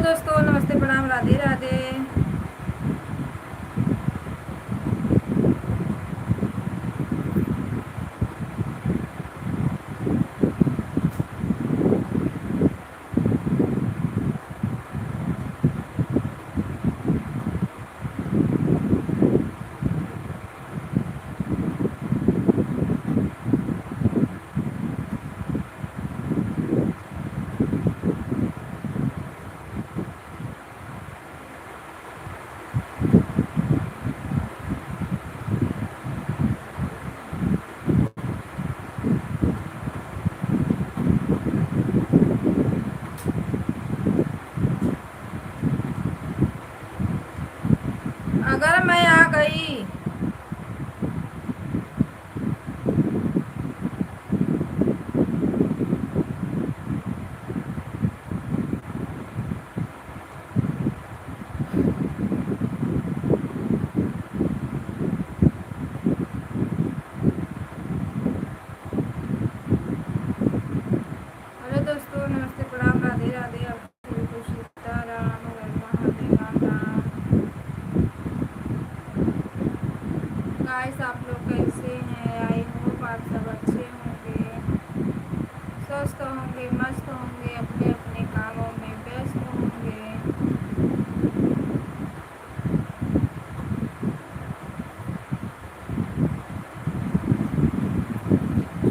दोस्तों, नमस्ते, प्रणाम, राधे राधे। अगर मैं आ गई हेलो दोस्तों, नमस्ते, प्रणाम, राधे राधे। आप सभी को सीताराम, हर महादेव, राम राम। गाइस, आप लोग कैसे हैं? आई होप आप सब अच्छे होंगे, स्वस्थ होंगे, मस्त होंगे, अपने अपने कामों में व्यस्त होंगे।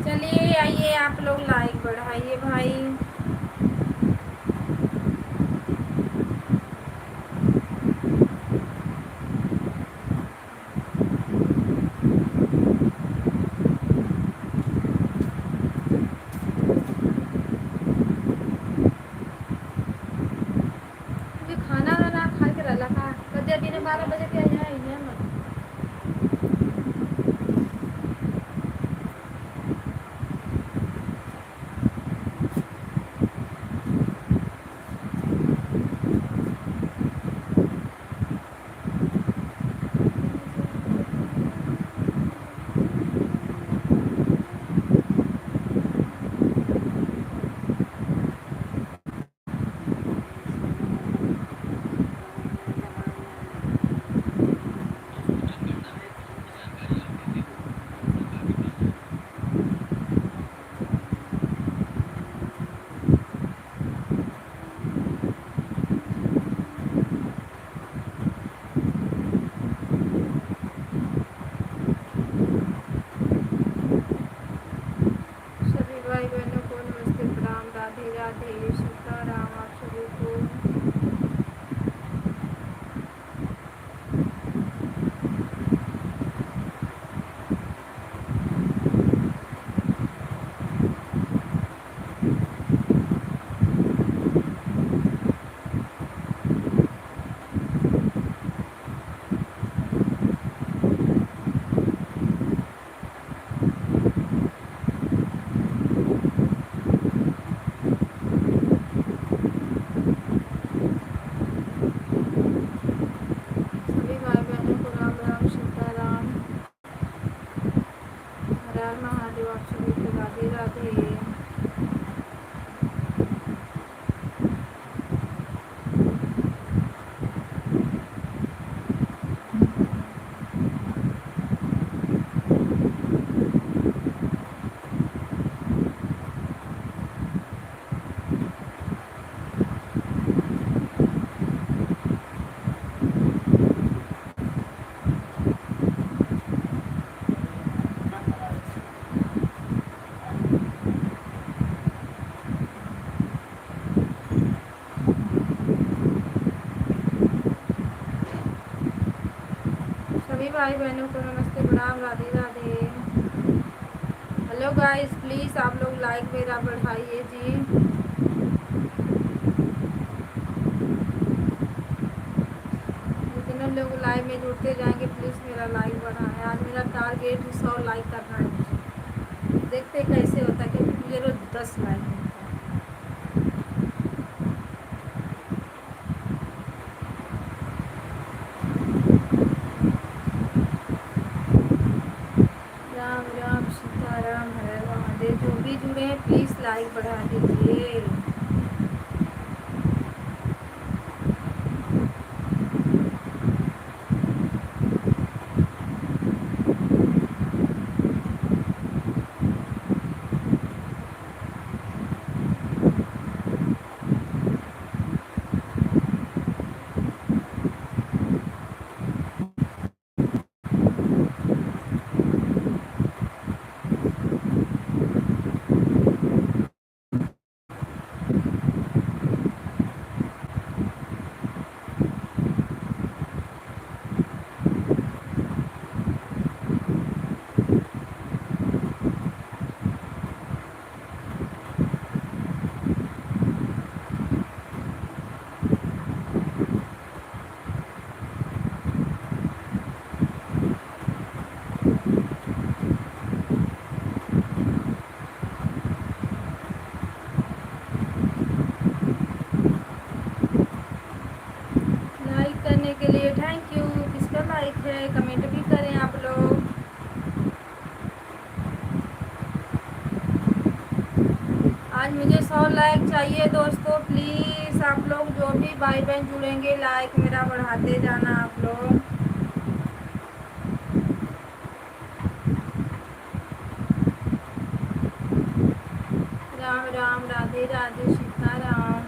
चलिए आइए, आप लोग लाइक बढ़ाइए भाई। मुझे खाना वाना खा के रहा था कदे दिन 12 बजे के आया है ना। सभी भाई बहनों को नमस्ते, प्रणाम, राधे राधे, सीताराम आप सभी को। सभी भाई बहनों को राम राम, सीताराम, हर हर महादेव, आप सभी को राधे राधे। सभी भाई बहनों को नमस्ते, प्रणाम, Radhe Radhe. Hello guys, please आप लोग लाइक मेरा बढ़ाइए जी। जितने लोग लाइव में जुड़ते जाएंगे प्लीज़ मेरा लाइक बढ़ाएं। आज मेरा टारगेट 100 लाइक करना है। देखते कैसे होता है, क्योंकि मुझे रोज 10 लाइक मिलता है। राम राम, सीताराम, हरे महादेव। जो भी जुड़े हैं प्लीज़ लाइक बढ़ा दीजिए। और लाइक चाहिए दोस्तों, प्लीज़ आप लोग जो भी भाई बहन जुड़ेंगे लाइक मेरा बढ़ाते जाना आप लोग। राम राम, राधे राधे, सीताराम।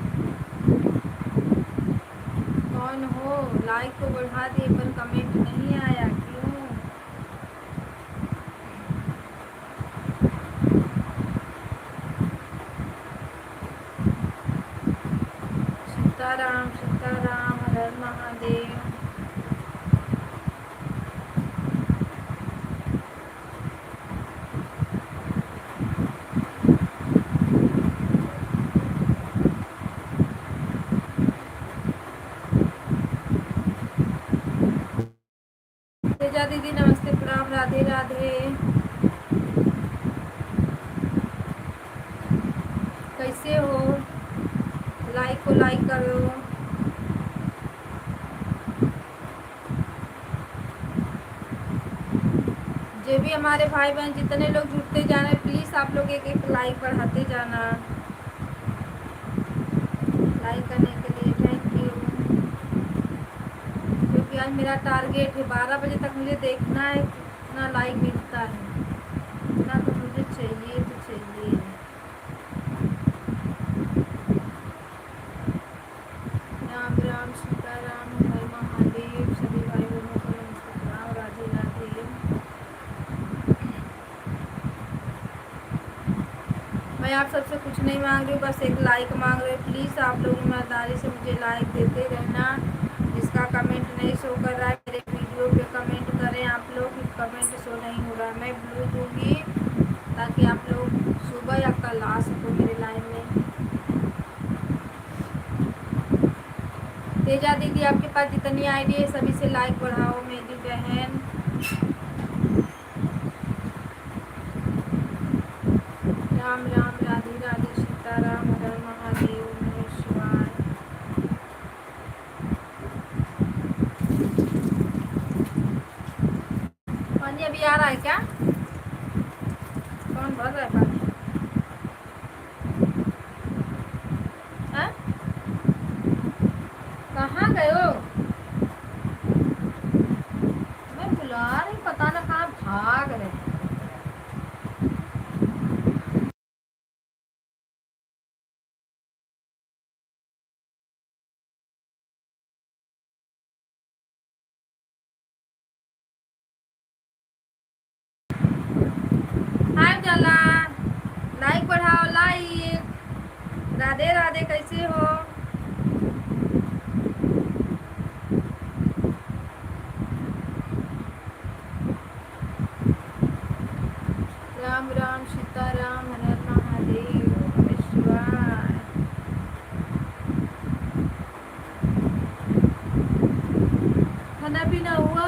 कौन हो? लाइक तो बढ़ा दिए पर कमेंट नहीं आया, क्यों? सीताराम सीताराम, हर हर महादेव। तेजा दीदी नमस्ते, प्रणाम, राधे राधे। कैसे हो? लाइक को लाइक करो। जो भी हमारे भाई बहन जितने लोग जुड़ते जा रहे हैं प्लीज़ आप लोग एक एक लाइक बढ़ाते जाना। लाइक करने के लिए थैंक यू। क्योंकि आज मेरा टारगेट है 12 बजे तक मुझे देखना है कितना लाइक मिलता है। इतना तो मुझे चाहिए तो चाहिए। राम राम, सीताराम, हर महादेव। सभी भाई बहनों को नमस्कार, राधे राधे। मैं आप सबसे कुछ नहीं मांग रही हूँ, बस एक लाइक मांग रही हूँ। प्लीज़ आप लोग ईमानदारी से मुझे लाइक देते रहना। जिसका कमेंट नहीं शो कर रहा है मेरे वीडियो पे कमेंट करें आप लोग। कमेंट शो नहीं हो रहा, मैं ब्लू दूँगी ताकि आप लोग सुबह या कल आ सको मेरे लाइन में। तेजा दीदी आपके पास जितनी आईडी है सभी से लाइक बढ़ाओ मेरी बहन। राम राम, राधे राधे, सीताराम, हर हर महादेव, नमः शिवाय। पानी अभी आ रहा है क्या? कौन भर रहा है पानी? हाँ? कहाँ गए हो? मैं बुला रही, पता ना कहाँ भाग रहे। हाय जाला, लाइक बढ़ाओ लाइक। राधे राधे, कैसे हो? राम राम, सीताराम, हर हर महादेव, नमः शिवाय। खाना पीना हुआ?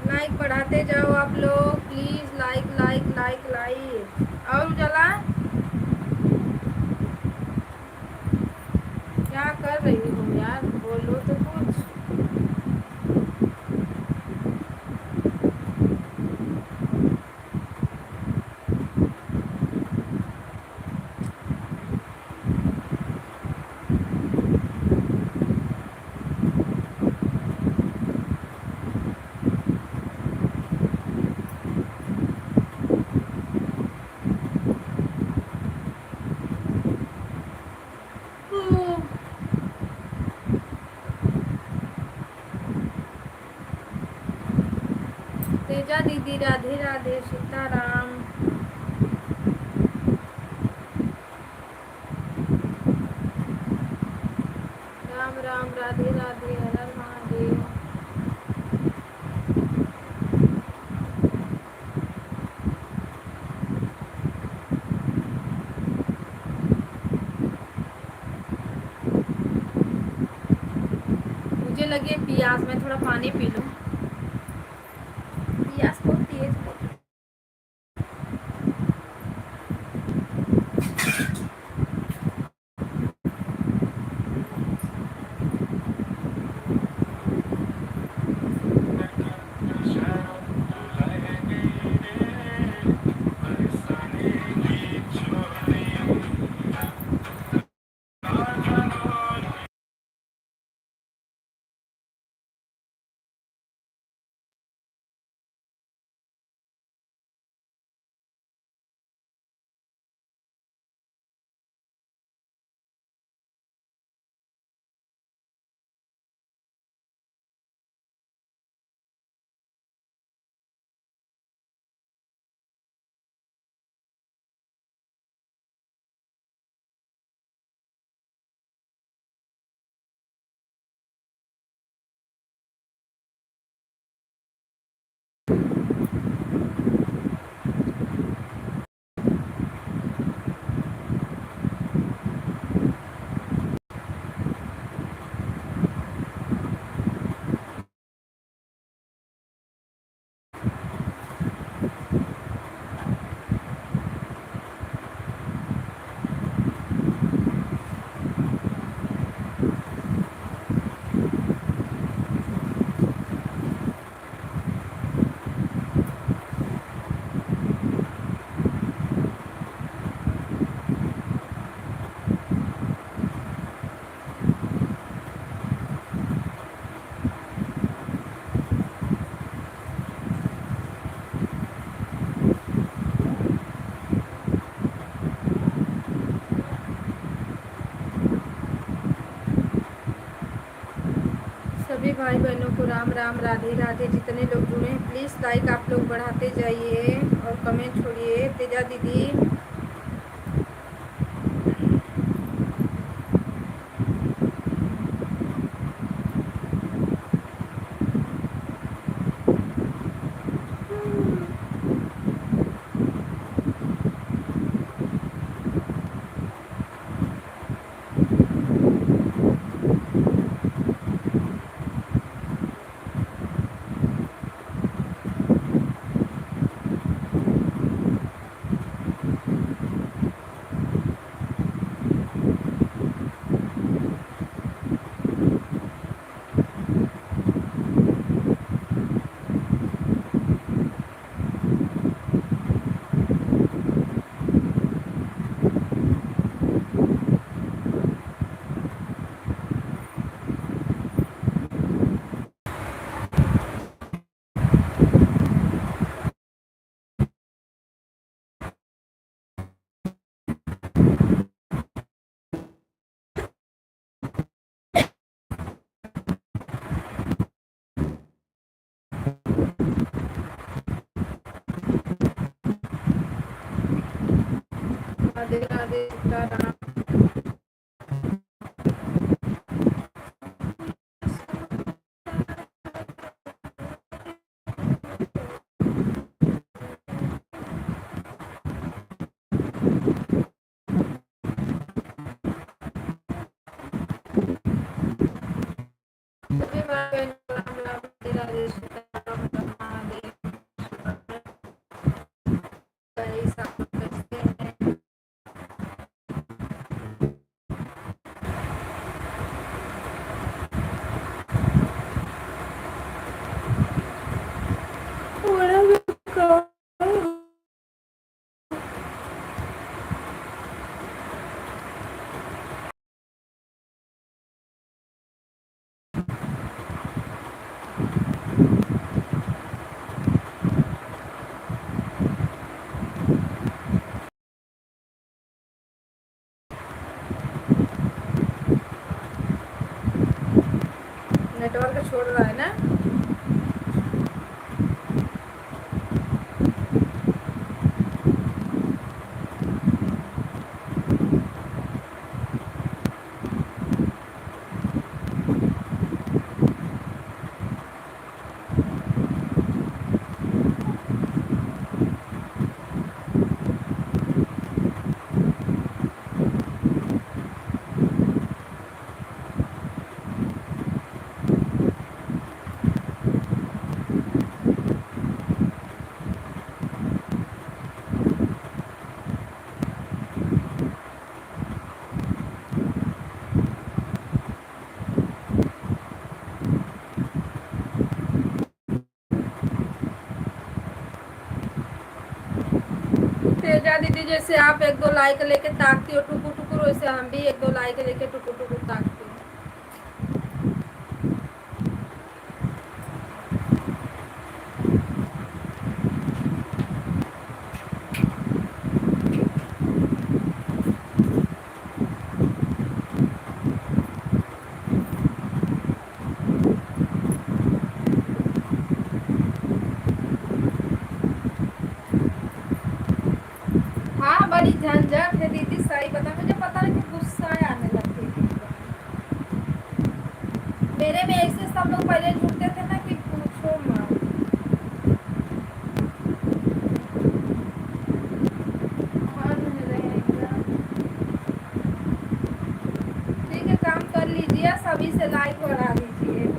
लाइक बढ़ाते जाओ आप लोग please. Like like like like. और उजाला क्या कर रही हो यार, बोलो तो कुछ। तेजा दीदी राधे राधे, सीताराम। राम राम, राधे राधे, हर हर महादेव। मुझे लगे प्यास, मैं थोड़ा पानी पी लूं। प्यास बहुत तेज है। सभी भाई बहनों को राम राम, राधे राधे। जितने लोग जुड़े हैं प्लीज़ लाइक आप लोग बढ़ाते जाइए और कमेंट छोड़िए। तेजा दीदी, राधे राधे, सीताराम। सभी भाई बहनों को राम राम, राधे राधे, सीताराम, महादेव। गाइस आप लोग कैसे हैं? नेटवर्क छोड़ रहा है ना। तेजा दीदी, जैसे आप एक दो लाइक लेके ताकती हो टुकुर टुकुर, वैसे हम भी एक दो लाइक लेके टुकुर टुकुर ताकते हैं। हाँ, बड़ी झंझट है दीदी, सही बता। मुझे पता नहीं कि गुस्सा आने लगती है। मेरे में ऐसे सब लोग पहले जुड़ते थे ना कि पूछो मत। हाँ, नहीं रहेगा। ठीक है, काम कर लीजिए, सभी से लाइक बढ़ा दीजिए।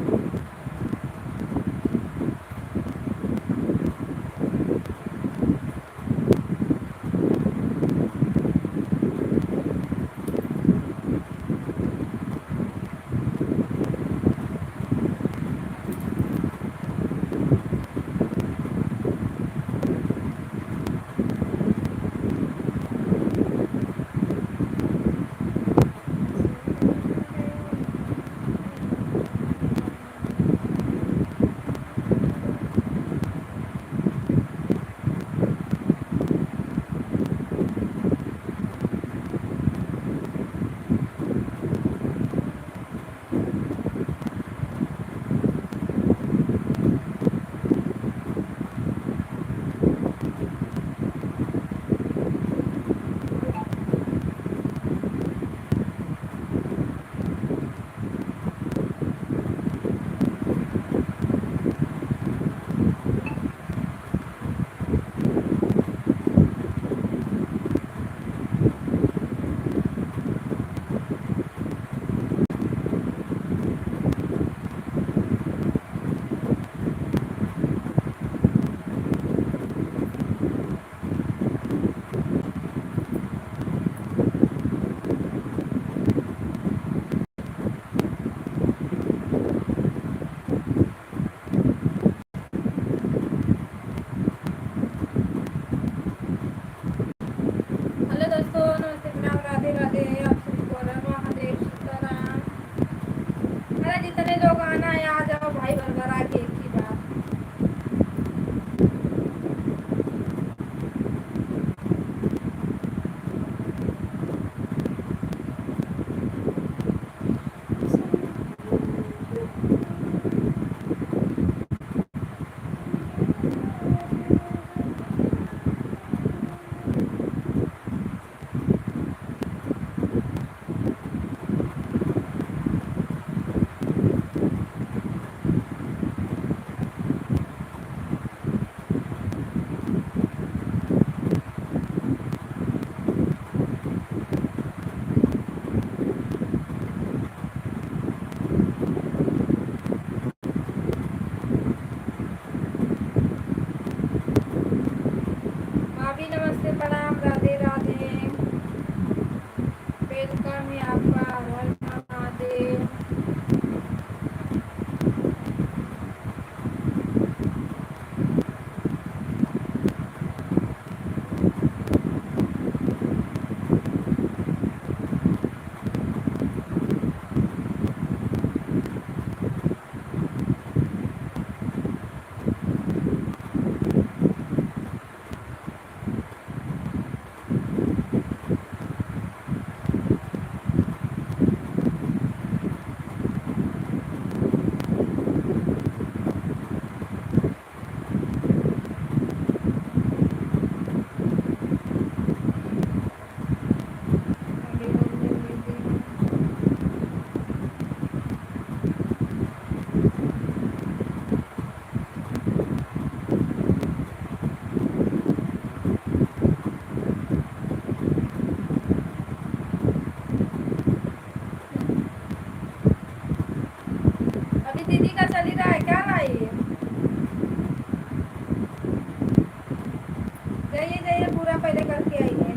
वेलकम है आपका, हर महादेव। अभी दीदी का चल ही रहा है क्या लाई? जाइए जाइए, पूरा पहले करके आइए।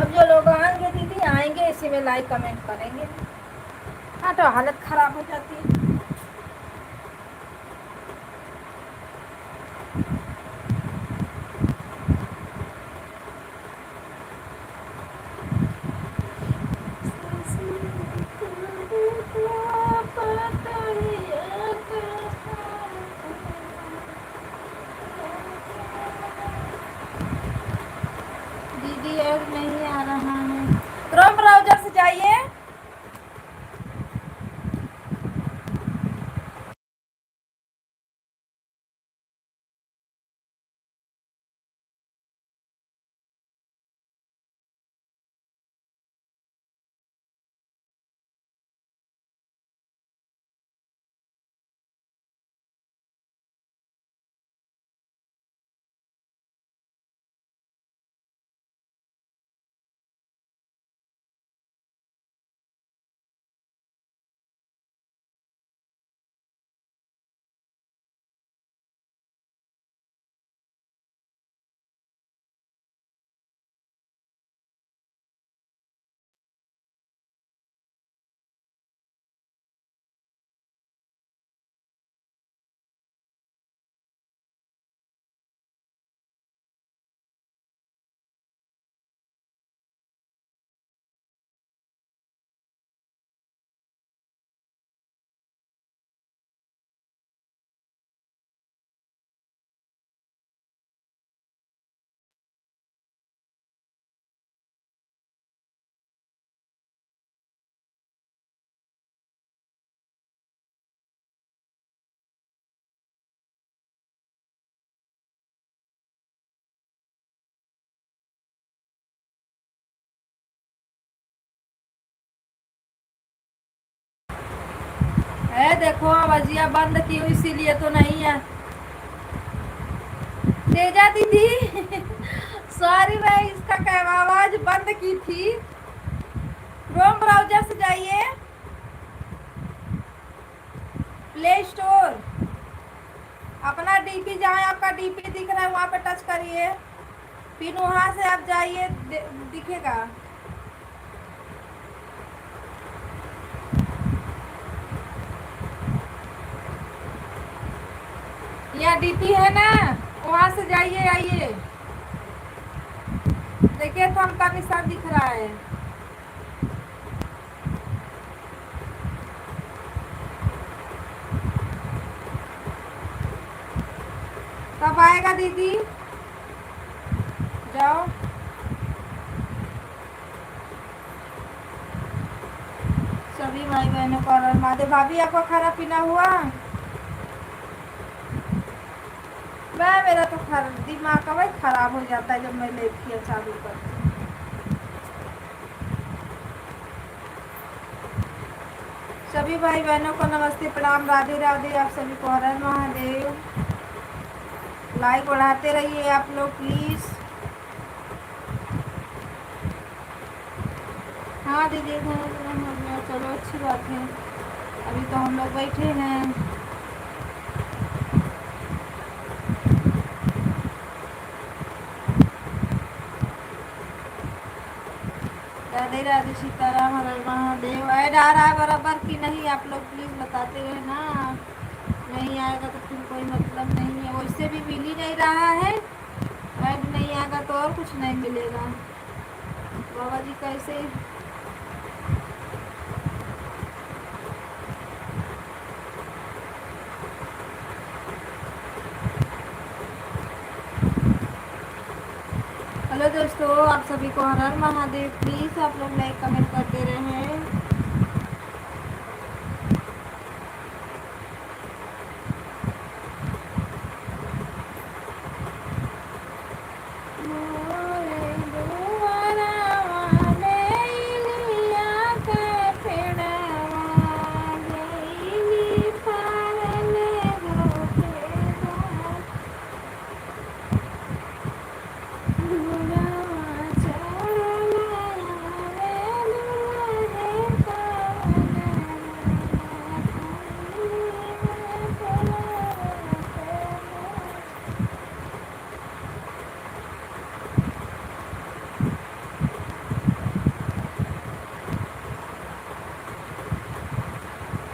अब जो लोग आएंगे दीदी, आएंगे इसी में लाइक कमेंट करेंगे। हाँ तो हालत खराब हो जाती है। दीदी अब नहीं आ रहा है। क्रोम ब्राउजर से जाइए। देखो आवाजिया बंद की हुई इसीलिए तो नहीं है। तेजा दीदी सॉरी मैं इसका आवाज बंद की थी। क्रोम ब्राउजर से जाइए, प्ले स्टोर, अपना डीपी जहाँ आपका डीपी दिख रहा है वहाँ पे टच करिए, फिर वहाँ से आप जाइए, दिखेगा। यहाँ डीपी है ना, वहाँ से जाइए, आइए, देखिए थंब का निशान दिख रहा है। कब आएगा दीदी? जाओ। सभी भाई बहनों को और माधे भाभी आपका खाना पीना हुआ? मैं मेरा तो दिमाग का भाई खराब हो जाता है जब मैं लेती हूँ चालू करती हूँ। सभी भाई बहनों को नमस्ते, प्रणाम, राधे राधे। आप सभी को हर हर महादेव। लाइक बढ़ाते रहिए आप लोग प्लीज। हाँ दीदी चलो अच्छी बात है, अभी तो हम लोग बैठे हैं। राधे राधे, सीताराम, हर हर महादेव। ऐड आ रहा है बराबर कि नहीं आप लोग प्लीज बताते रहे ना, नहीं आएगा तो फिर कोई मतलब नहीं है, वैसे भी मिल ही नहीं रहा है। ऐड नहीं आएगा तो और कुछ नहीं मिलेगा। बाबा जी कैसे? हेलो दोस्तों, आप सभी को हर हर महादेव। प्लीज आप लोग लाइक कमेंट करते रहे।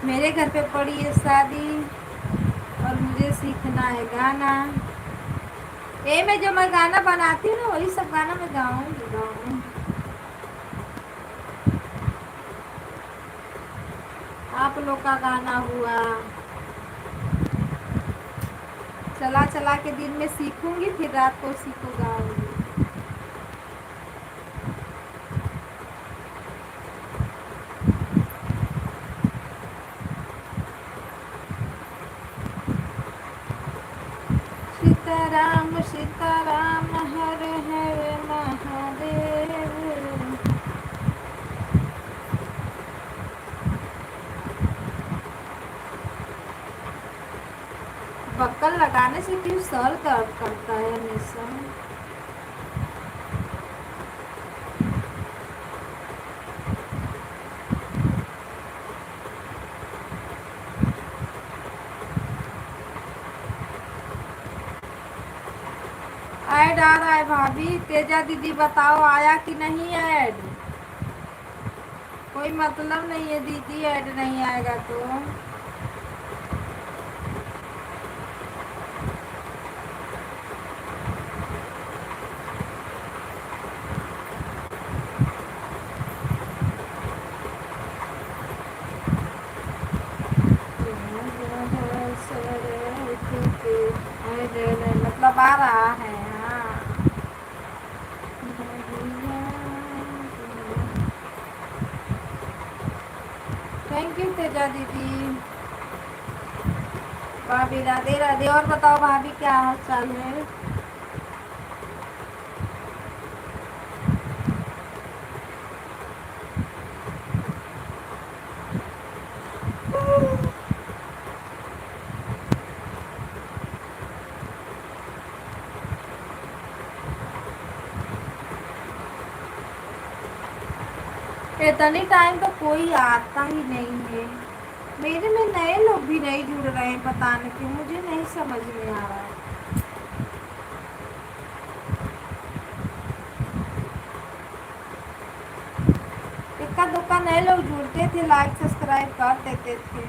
मेरे घर पे पड़ी है शादी और मुझे सीखना है गाना। मैं जो मैं गाना बनाती हूँ ना वही सब गाना मैं गाऊंगी। आप लोग का गाना हुआ, चला चला के दिन में सीखूंगी, फिर रात को सीखो गाऊंगी। सीताराम सीताराम हर हर महादेव। बक्कल लगाने से क्यों सर दर्द करता है हमेशा? ऐड आ रहा है भाभी। तेजा दीदी बताओ आया कि नहीं ऐड? कोई मतलब नहीं है दीदी, ऐड नहीं आएगा तो। मतलब आ रहा है। हाँ थैंक यू तेजा दीदी। भाभी राधे राधे। और बताओ भाभी क्या हाल चाल है? इतनी टाइम तो कोई आता ही नहीं है। मेरे में नए लोग भी नहीं जुड़ रहे हैं, पता नहीं क्यों, मुझे नहीं समझ में आ रहा है। इक्का दुक्का नए लोग जुड़ते थे, लाइक सब्सक्राइब कर देते थे।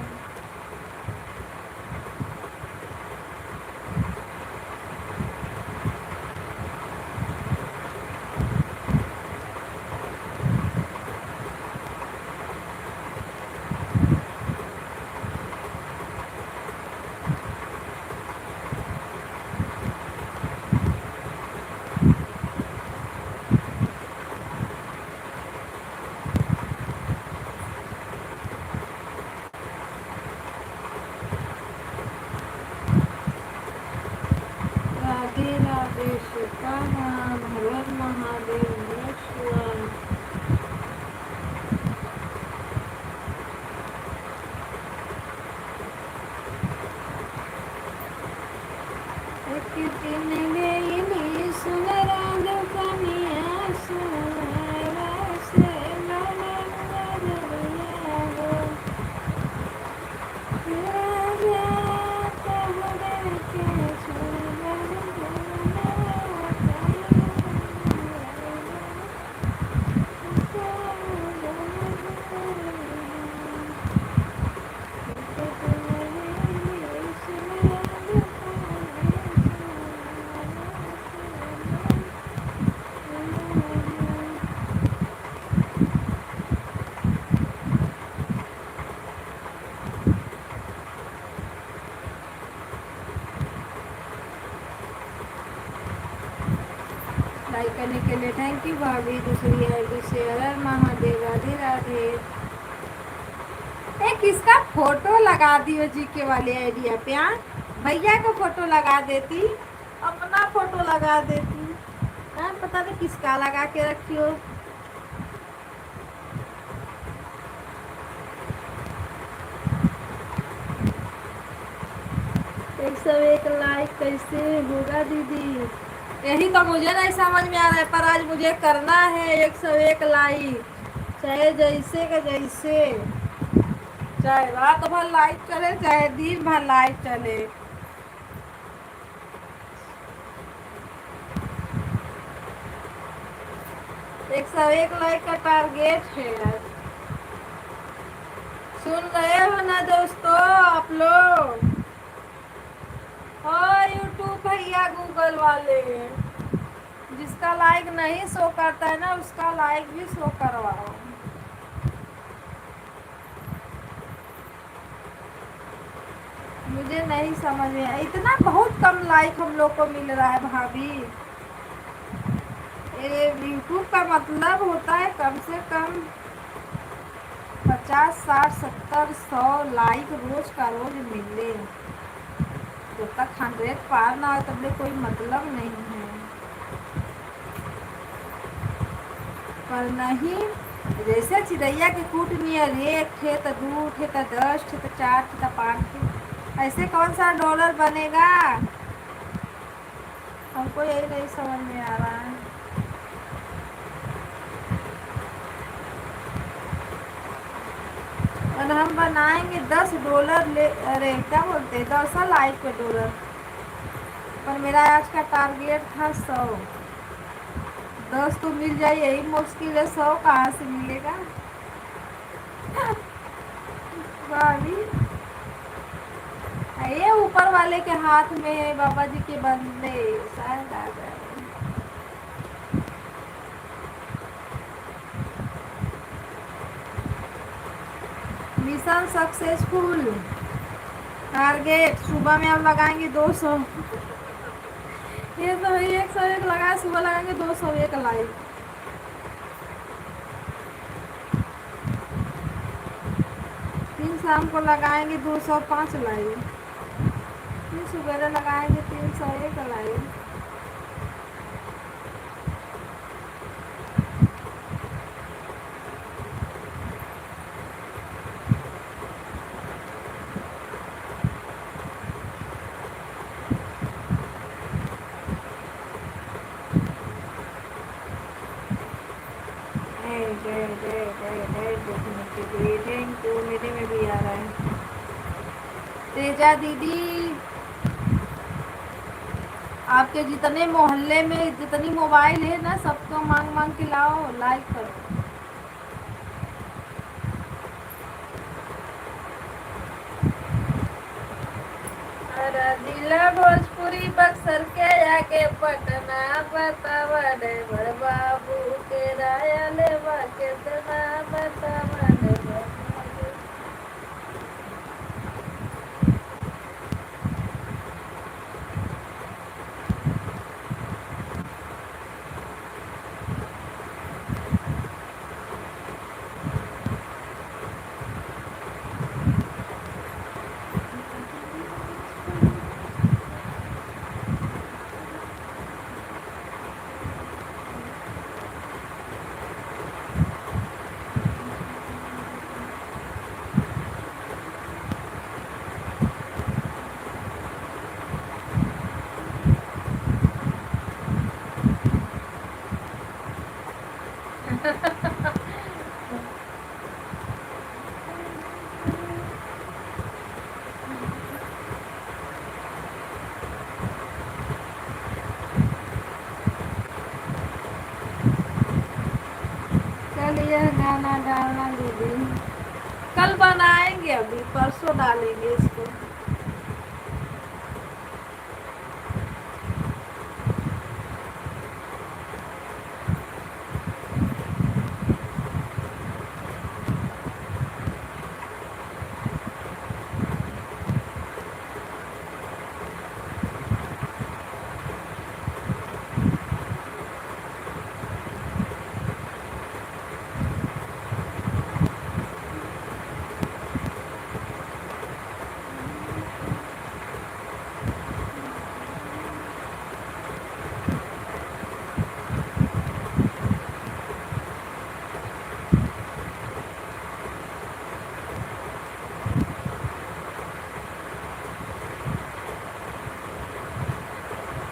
राधे राधे सीताराम, हर हर महादेव, नमः शिवाय। एक दिन गई सुनराग कनिया सुनरा से लाइक करने के लिए थैंक यू भाभी। दूसरी आईडी से हर हर महादेव, राधे राधे। एक किसका फोटो लगा दियो जी के वाली आइडिया पे, हाँ? भैया का फोटो लगा देती, अपना फोटो लगा देती, हाँ? पता नहीं किसका लगा के रखी हो। एक सौ एक लाइक कैसे होगा दीदी? यही तो मुझे नहीं समझ में आ रहा है, पर आज मुझे करना है 101 लाइक, चाहे जैसे का जैसे, चाहे रात भर लाइट चले चाहे दिन भर लाइट चले। 101 लाइक का टारगेट है आज। सुन रहे हो ना दोस्तों आप लोग? और यूट्यूब भैया गूगल वाले, जिसका लाइक नहीं शो करता है ना उसका लाइक भी शो करवाओ। मुझे नहीं समझ में आया, इतना बहुत कम लाइक हम लोग को मिल रहा है भाभी। ये यूट्यूब का मतलब होता है कम से कम 50, 60, 70, 100 लाइक रोज का रोज मिले। जब तक 100 पार ना हो तब कोई मतलब नहीं है। पर नहीं, जैसे चिड़ैया के कूट नियर 1 थे तो 2 थे तो 10 थे तो 4 थे तो 5 थे, ऐसे कौन सा डॉलर बनेगा? हमको यही नहीं समझ में आ रहा है। और हम बनाएंगे $10 ले, अरे क्या बोलते हैं, 10 लाइक पे डॉलर। पर मेरा आज का टारगेट था 100। 10 तो मिल जाए यही मुश्किल है, 100 कहाँ से मिलेगा? भाभी ये ऊपर वाले के हाथ में है, बाबा जी के बंदे शायद आ जाए। Mission successful. टारगेट सुबह में हम लगाएंगे 200। ये तो 101 लगाए, सुबह लगाएंगे 201 लाइक। फिर शाम को लगाएंगे 205 लाइक। फिर सुबह लगाएंगे 301 लाइक। ओके थैंक यू, मेरे में भी आ रहा है। तेजा दीदी, आपके जितने मोहल्ले में जितनी मोबाइल है ना, सबको मांग मांग के लाओ, लाइक करो। अरे जिला भोजपुरी बक्सर के आगे पटना, बतावा ड्राइवर बाबू के राया लेवा कितना, बतावा ड्राइवर बाबू। कल यह गाना डालना दीदी, कल बनाएंगे, अभी परसों डालेंगे इसको।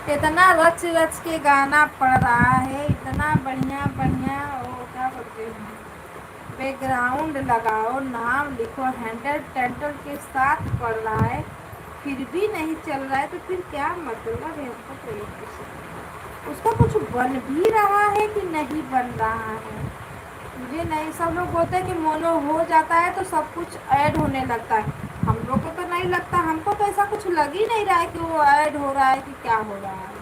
इतना रच रच के गाना पड़ रहा है, इतना बढ़िया बढ़िया। वो क्या बोलते हैं, बैकग्राउंड लगाओ, नाम लिखो, हैंडल टेंटल के साथ पड़ रहा है, फिर भी नहीं चल रहा है, तो फिर क्या मतलब है हमको प्रयोग से? उसका कुछ बन भी रहा है कि नहीं बन रहा है, मुझे नहीं। सब लोग बोलते हैं कि मोनो हो जाता है तो सब कुछ ऐड होने लगता है, हम लोग को तो नहीं लगता, हमको तो ऐसा कुछ लग ही नहीं रहा है कि वो ऐड हो रहा है कि क्या हो रहा है।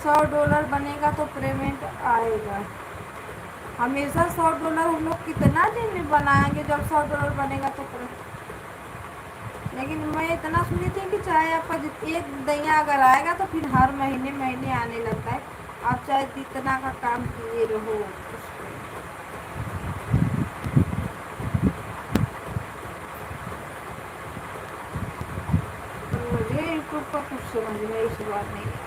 $100 बनेगा तो पेमेंट आएगा। हमेशा $100 हम लोग कितना दिन में बनाएंगे, जब $100 बनेगा तो लेकिन मैं इतना सुनी थी कि चाहे आपका एक दैया अगर आएगा तो फिर हर महीने महीने आने लगता है, आप चाहे जितना का काम किए रहो। तो मुझे यूट्यूब का कुछ समझ में इस बार नहीं आया।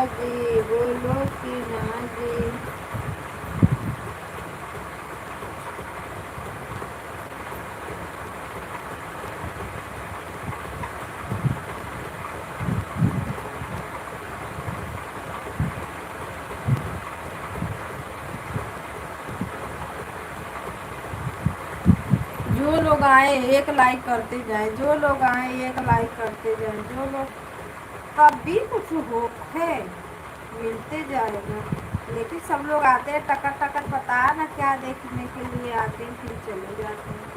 जी बोलो कि ना जी। जो लोग आए एक लाइक करते जाए, जो लोग आए एक लाइक करते जाए, जो लोग कभी कुछ हो है मिलते जाएगा। लेकिन सब लोग आते हैं टकर टकर, पता ना क्या देखने के लिए आते हैं, फिर चले जाते हैं।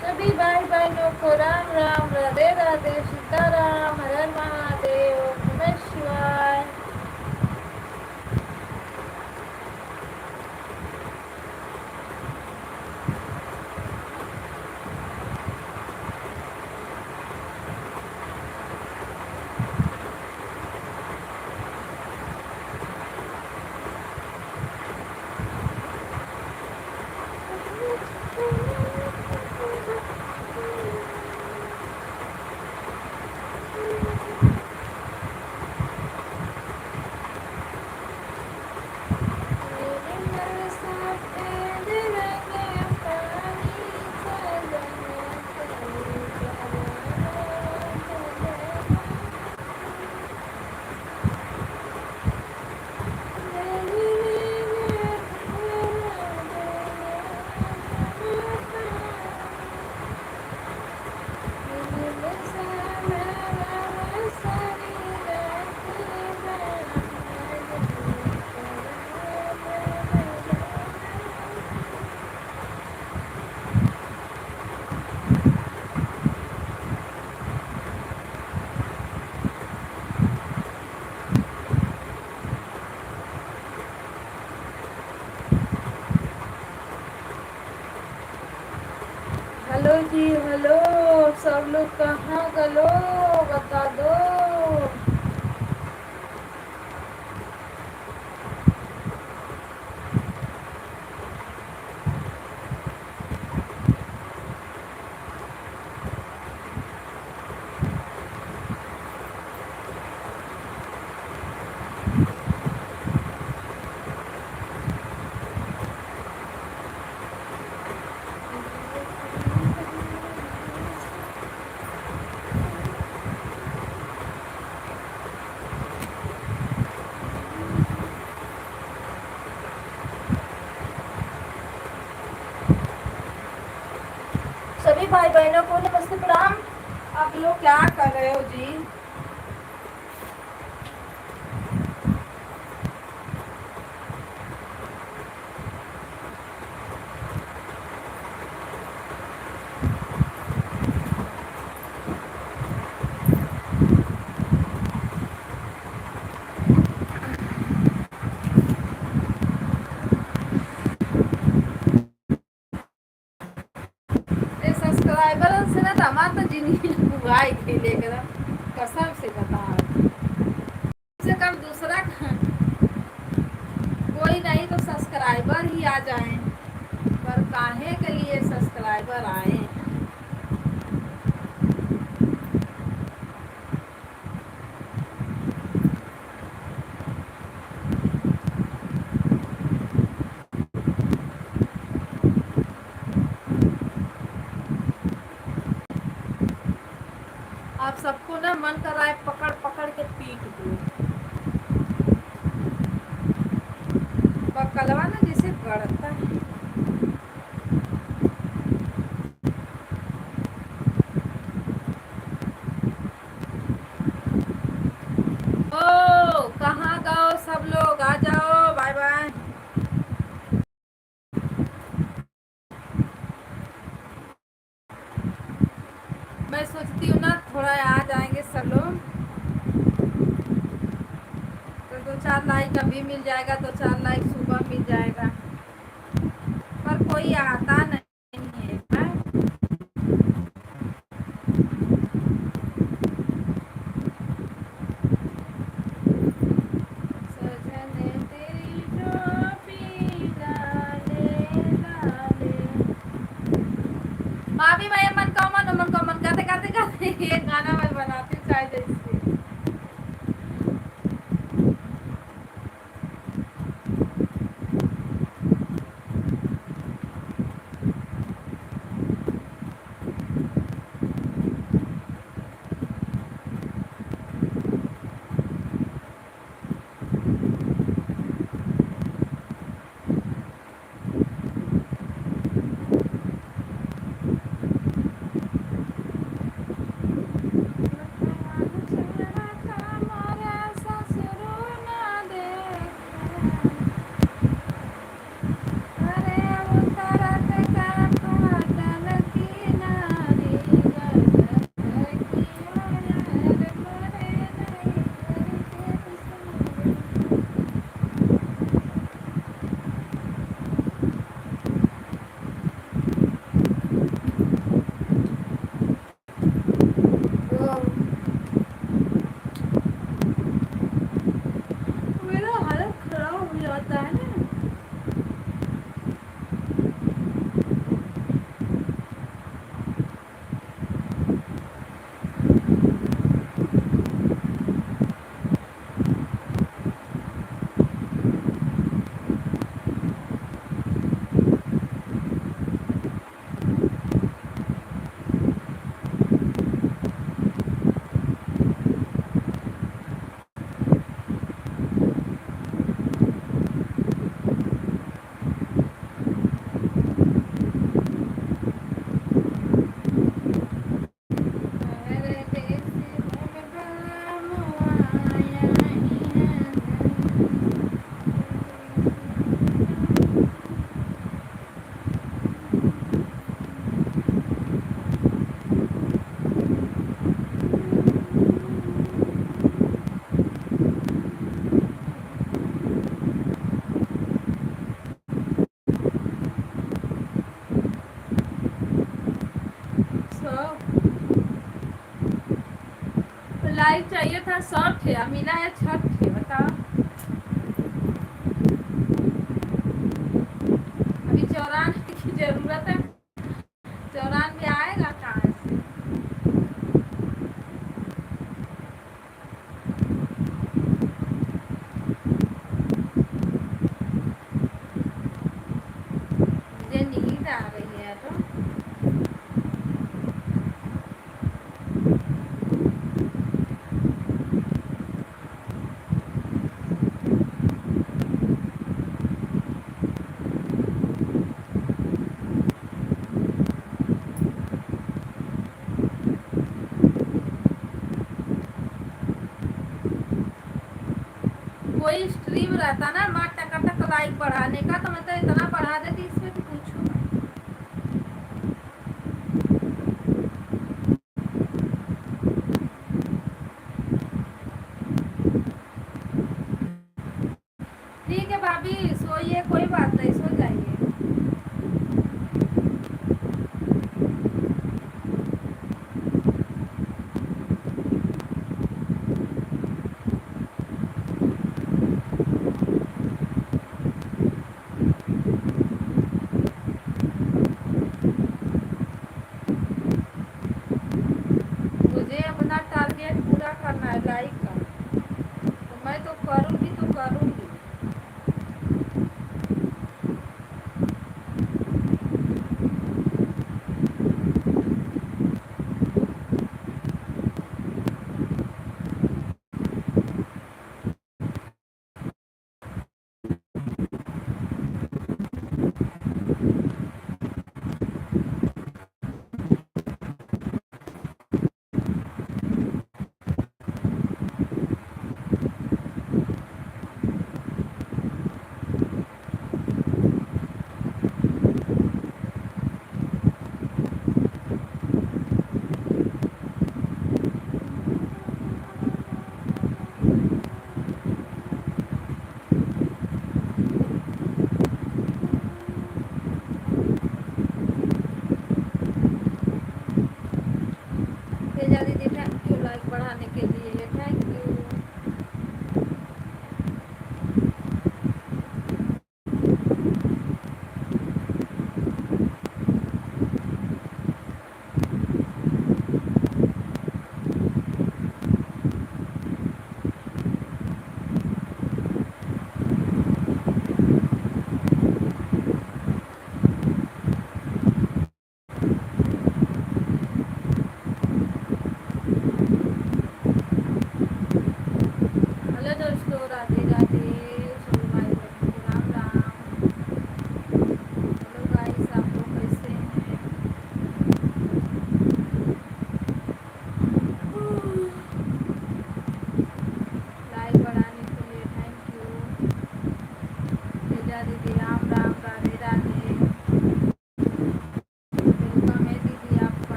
सभी भाई बहनों को राम राम, राधे राधे, सीताराम, हर हर महादेव, नमः शिवाय। हेलो जी, हेलो, सब लोग कहाँ गलो बता दो। सभी भाई बहनों को नमस्ते प्रणाम। आप लोग क्या कर रहे हो जी? सब्सक्राइबर से ना हमार तो जिंदगी बुआई खेले कर कसम से बता से कम दूसरा कोई नहीं तो सब्सक्राइबर ही आ जाए, पर काहे के लिए सब्सक्राइबर आए। आप सबको ना मन कर रहा है पकड़ पकड़ के पीट दो, कलवा ना जैसे गड़ता है। ओ कहाँ गए सब लोग, आ जाओ, बाय बाय। मैं सोचती हूँ ना थोड़ा आ जाएंगे सब लोग तो 2-4 लाइक अभी मिल जाएगा, 2-4 लाइक सुबह मिल जाएगा, पर कोई आता नहीं है। सजने तेरी टोपी लाले लाले। भाभी मैं मन को मन गाते गाते गाते ये गाना मैं बनाती हूँ चाहे जैसे। मेरा हालत खराब हो जाता है ना। लाइक चाहिए था 100 थे, मिला है 6 थे, बताओ। अभी 94 की जरूरत है, 94 आएगा कहाँ से। मुझे नींद आ रही है तो कोई स्ट्रीम रहता ना माँ टका तक लाइक बढ़ाने का तो मैं तो इतना बढ़ा देती, इसमें तो पूछो मत। ठीक है भाभी सोइए, कोई बात नहीं, सो जाइए। मुझे अपना टारगेट पूरा करना है लाइक का, तो मैं तो करूँगी तो करूँगी।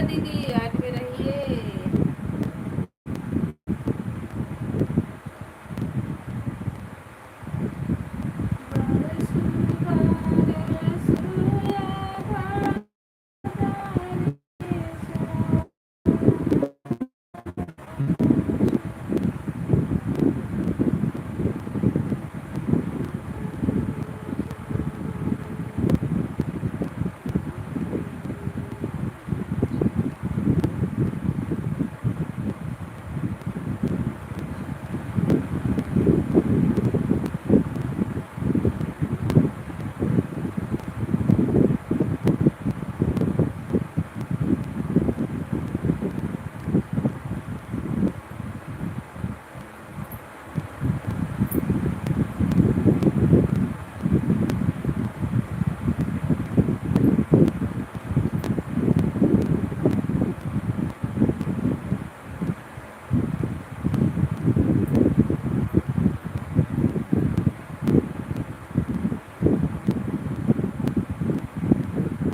दीदी ऐड में रहिए।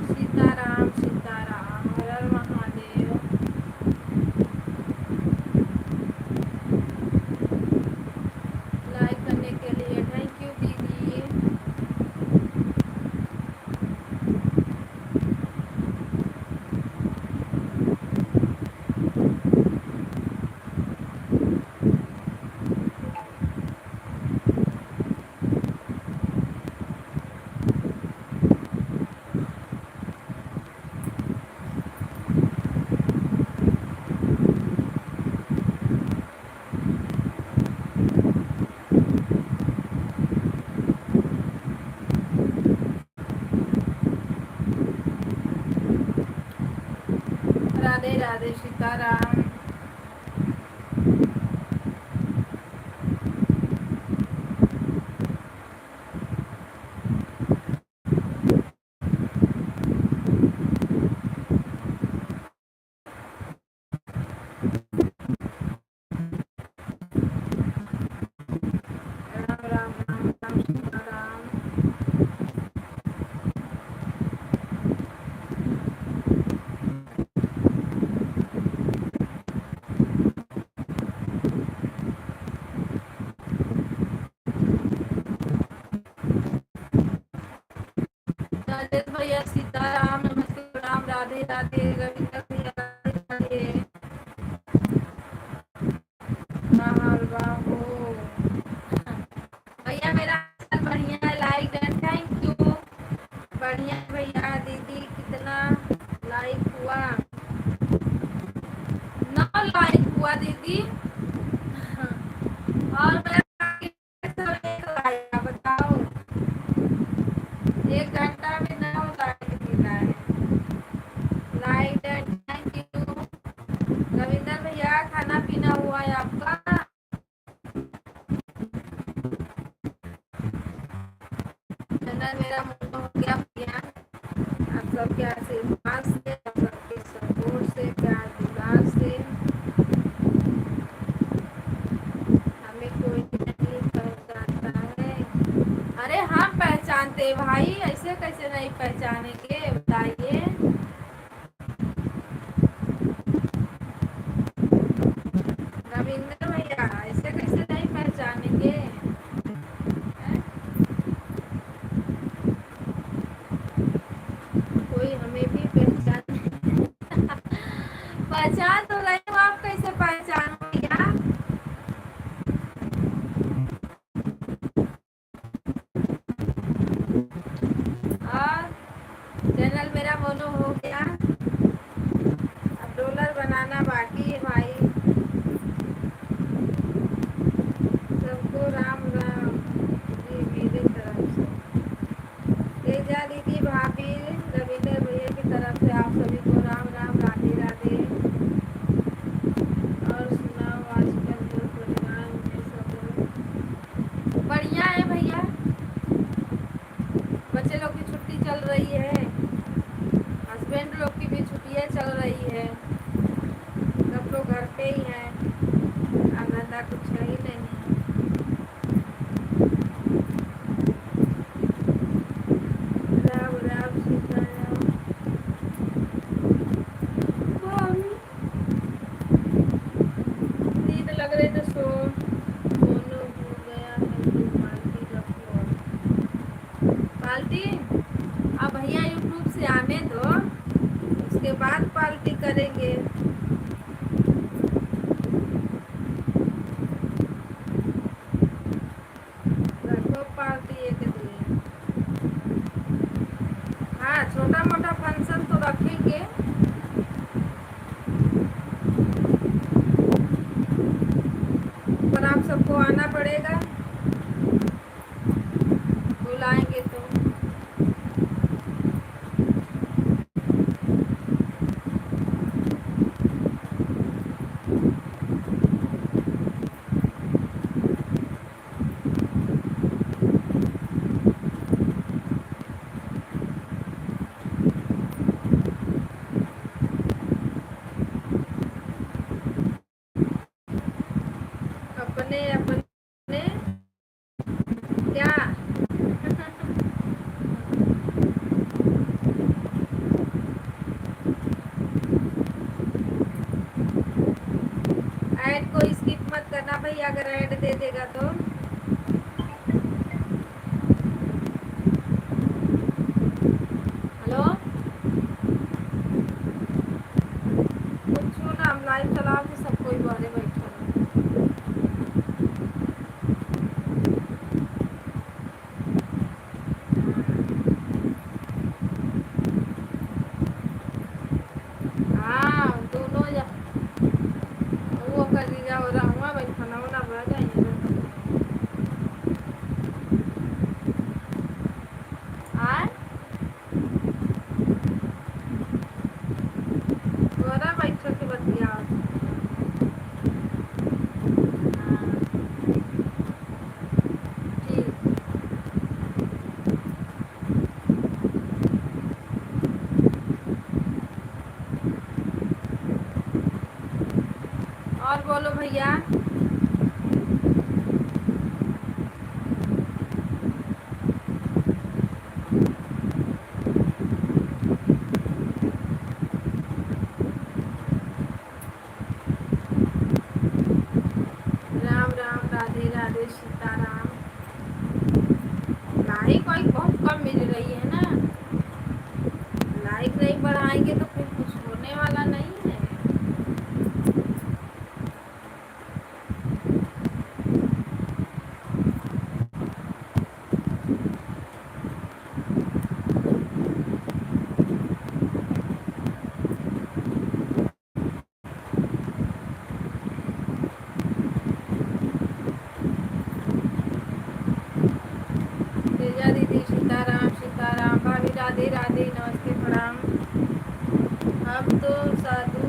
सीताराम सीताराम, हर हर महादेव। लाइक करने के लिए थैंक यू दीदी। राधे राधे सीताराम। राम राम राम राम सीताराम। राजेश भैया सीताराम, नमस्ते प्रणाम, राधे राधे। रविंद्र भैया राधे राधे। हो भैया, मेरा हाल बढ़िया है, लाइक एंड थैंक यू। बढ़िया भैया। दीदी कितना लाइक हुआ? 9 लाइक हुआ दीदी। और मेरा लाइक बताओ, 1 घंटा में 9 लाइक मिला है। Like and thank you. Ravinder भैया, खाना पीना हुआ है आपका? चैनल मेरा मोटो हो गया भैया। आप सबके आशीर्वाद से, आप सबके सपोर्ट से, प्यार दुलार से हमें कोई नहीं पहचानता है। अरे हम पहचानते भाई, ऐसे कैसे नहीं पहचानेंगे बताइए। रविंद्र भैया, ऐसे कैसे नहीं पहचानेंगे? कोई हमें भी पहचान पहचान तो रहे हो, आप कैसे पहचानो भैया? और चैनल मेरा मोनो हो गया, अब डॉलर बनाना बाकी है भाई। सबको राम राम जी मेरे तरफ से। तेजा दीदी, भाभी, रविंदर भैया की तरफ से आप सभी को राम राम, राधे राधे। और सुनाओ, आजकल जो परिवार में सब बढ़िया है भैया। बच्चे लोग की छुट्टी चल रही है, हस्बैंड लोग की भी छुट्टियाँ चल रही है, सब लोग घर पे ही हैं, धंधा कुछ है ही नहीं। राम राम सीताराम। अब भैया यूट्यूब से आने दो, उसके बाद पार्टी करेंगे। रखो पार्टी एक दिन। हाँ, छोटा मोटा फंक्शन तो रखेंगे। पर आप सबको आना पड़ेगा, बुलाएंगे तो। अपने अपने क्या ऐड को स्किप मत करना भाई, अगर ऐड दे देगा तो। हेलो, पूछो ना, हम लाइव चलाओ तो सब कोई बहरे बैठा है। हाँ, दोनों वो कर दिया हो रहा हुआ भाई, खाना वाना बना जाएंगे। आए बोरा बैठो के बतिया। ठीक। और बोलो भैया। राम राम, राधे राधे, सीताराम। लाइक वाइक बहुत कम मिल रही है ना, लाइक नहीं बढ़ाएंगे तो फिर कुछ होने वाला नहीं है। तेजा दीदी, सीताराम सीताराम। भाभी राधे राधे, नमस्ते प्रणाम। हम तो साधु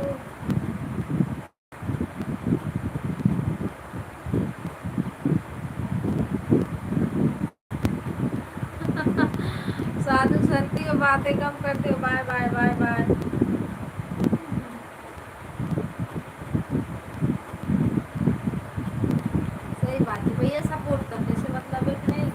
साधु संती को बातें कम करते हो। Bye bye bye bye. सही बात है भैया, सपोर्ट करने से मतलब है कि नहीं।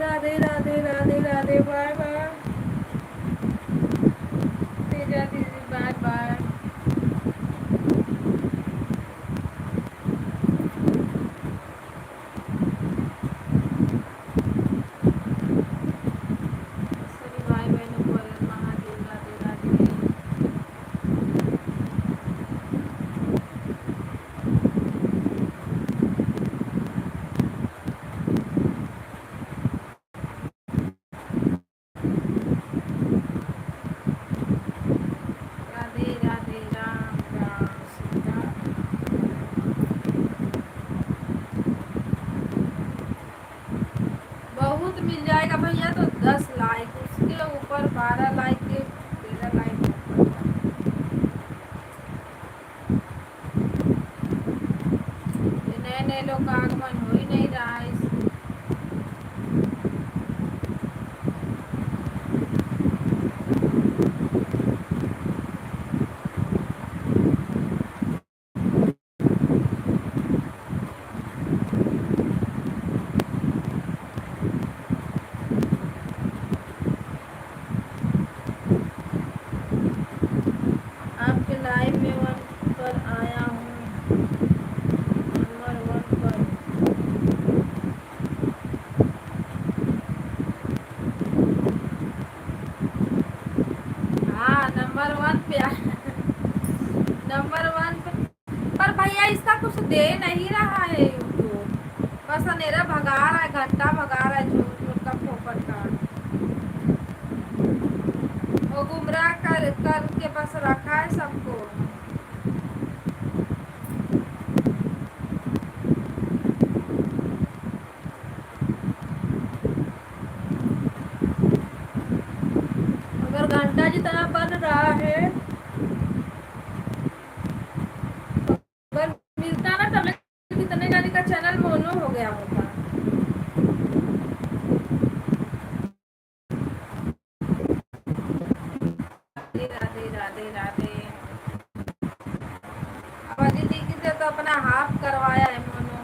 Radhe Radhe Radhe Radhe, bye bye. तेजा दीदी बाय बाय। सभी भाई बहनों को अगर महादेव, राधे राधे। राधे राधे, राम राम, सीता। बहुत मिल जाएगा भैया, तो 10 लाइक, उसके ऊपर 12 लाइक के 13 लाइक। नए नए लोग का आगमन हो ही नहीं रहा है आपके लाइव में वन पर आया हूँ, नंबर रहा है यूट्यूब, बस अंधेरा भगा रहा है, घंटा भगा रहा है झूठ मूठ का फोकट का। वो गुमराह कर के बस रखा है सबको। अगर घंटा जितना बन रहा है, अगर मिलता ना तब कितने जाने का चैनल मोनो हो गया होता। राधे राधे राधे राधे। अब अजी दीदी से तो अपना हाफ करवाया है मोनो।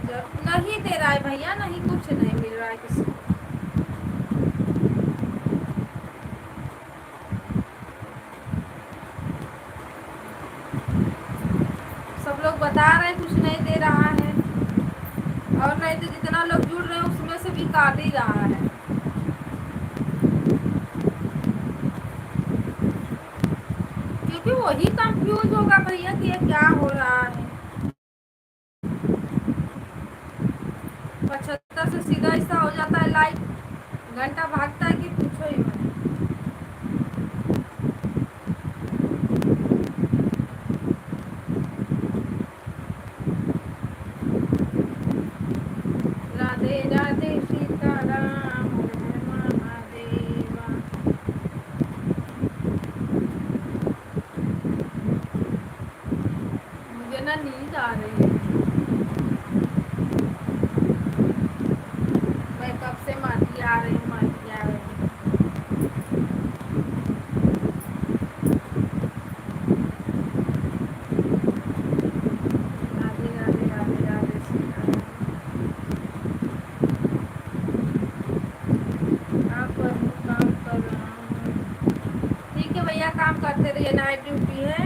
जब नहीं दे रहा है भैया, नहीं कुछ नहीं मिल रहा है किसी को। सब लोग बता रहे हैं कुछ नहीं दे रहा है, और नहीं तो जितना लोग जुड़ रहे हैं उसमें से भी काट ही रहा है। क्योंकि वही कंफ्यूज होगा भैया कि ये क्या हो रहा है। 75 से सीधा ऐसा हो जाता है लाइक, घंटा भागता है कि पूछो ही मत। राधे राधे सीताराम हर महादेवा। मुझे ना नींद आ रही है, मैं कब से माटी आ रही हूँ, माटी आ रही हूँ। राधे राधे राधे राधे सीताराम। काम कर रहा हूँ, काम कर रहा हूँ। ठीक है भैया, काम करते रहिए, नाइट ड्यूटी है।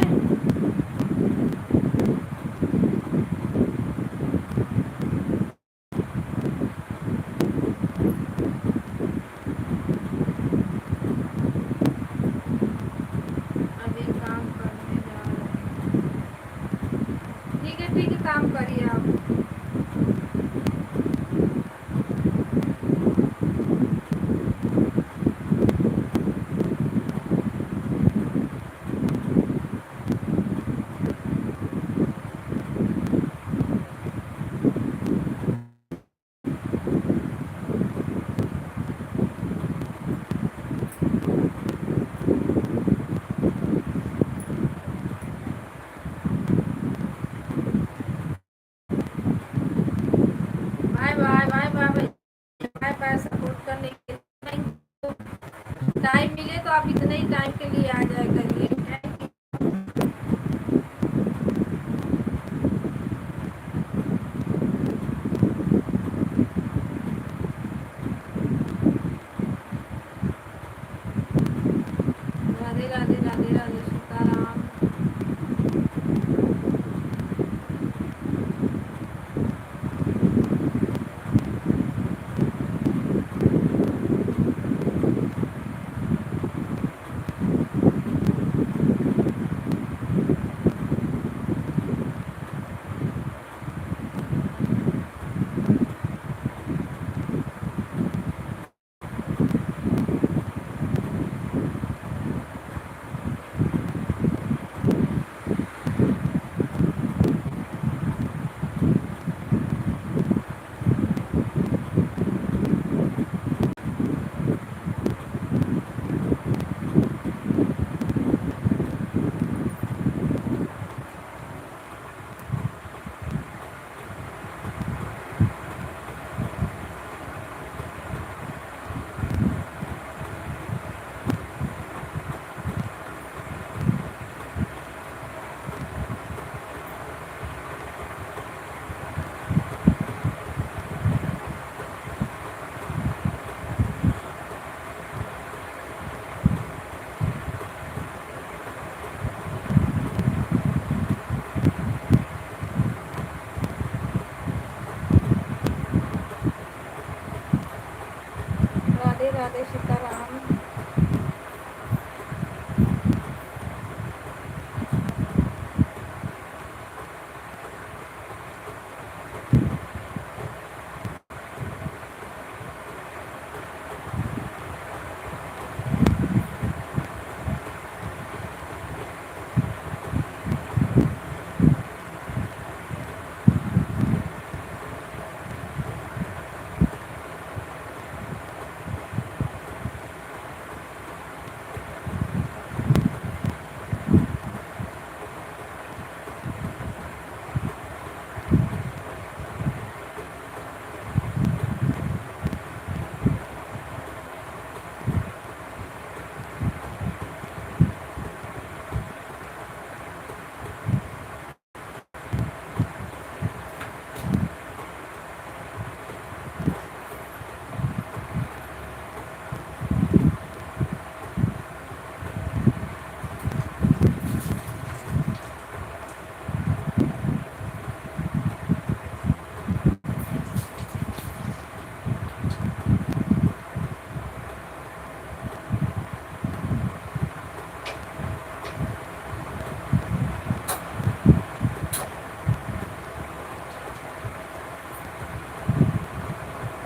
अभी काम करने जा रहे हैं। ठीक है, काम करिए आप। Bye bye bye bye bye bye. Support करने के लिए टाइम मिले तो आप इतने ही टाइम के लिए आ जाया करिए। राधे राधे राधे राधे सीताराम। राधे सीताराम।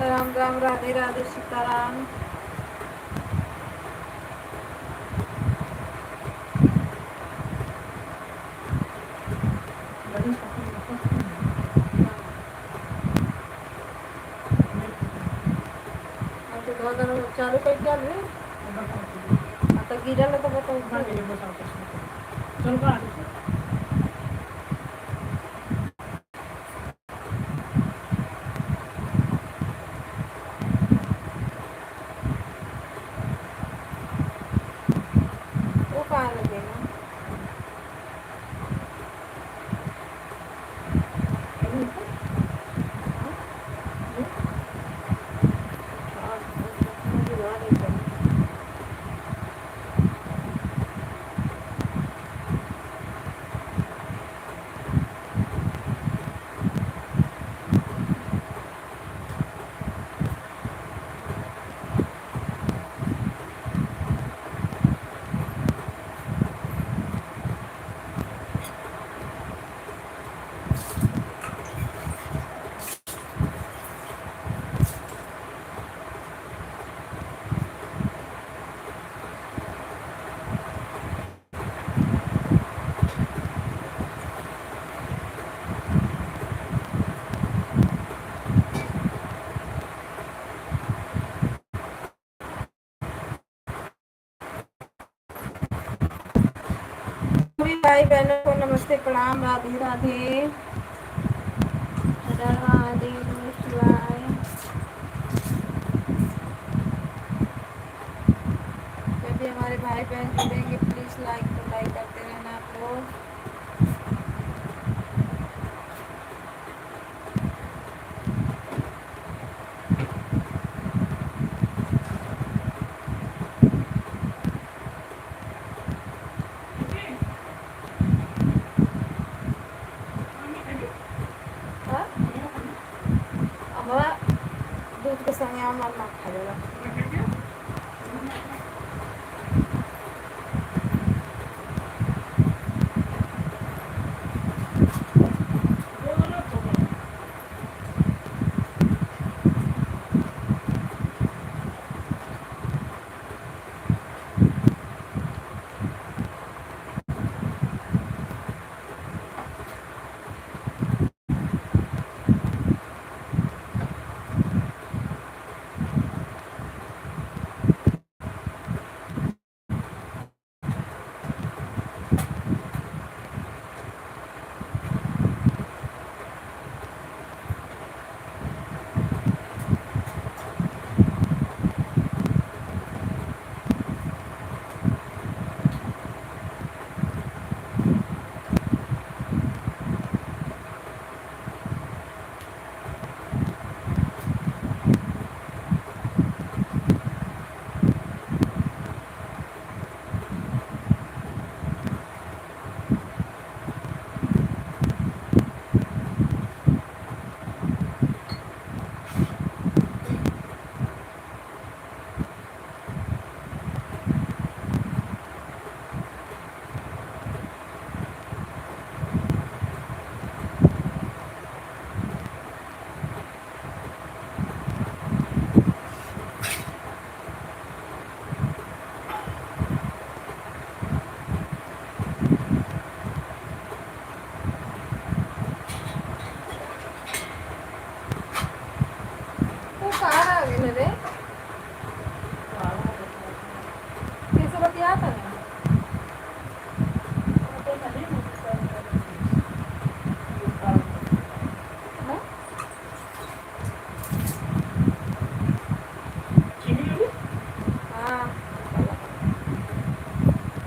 राम राम, राधे राधे सीताराम। चालू काही चालू आहे आता गिरायला तर वो कहाँ लगे ना भाई बहनों को नमस्ते प्रणाम, राधे राधे, महादेव शिवाय। जब भी हमारे भाई बहन जुड़ेंगे प्लीज लाइक करते रहना आप लोग। दूध के संगे आम ना खाएगा।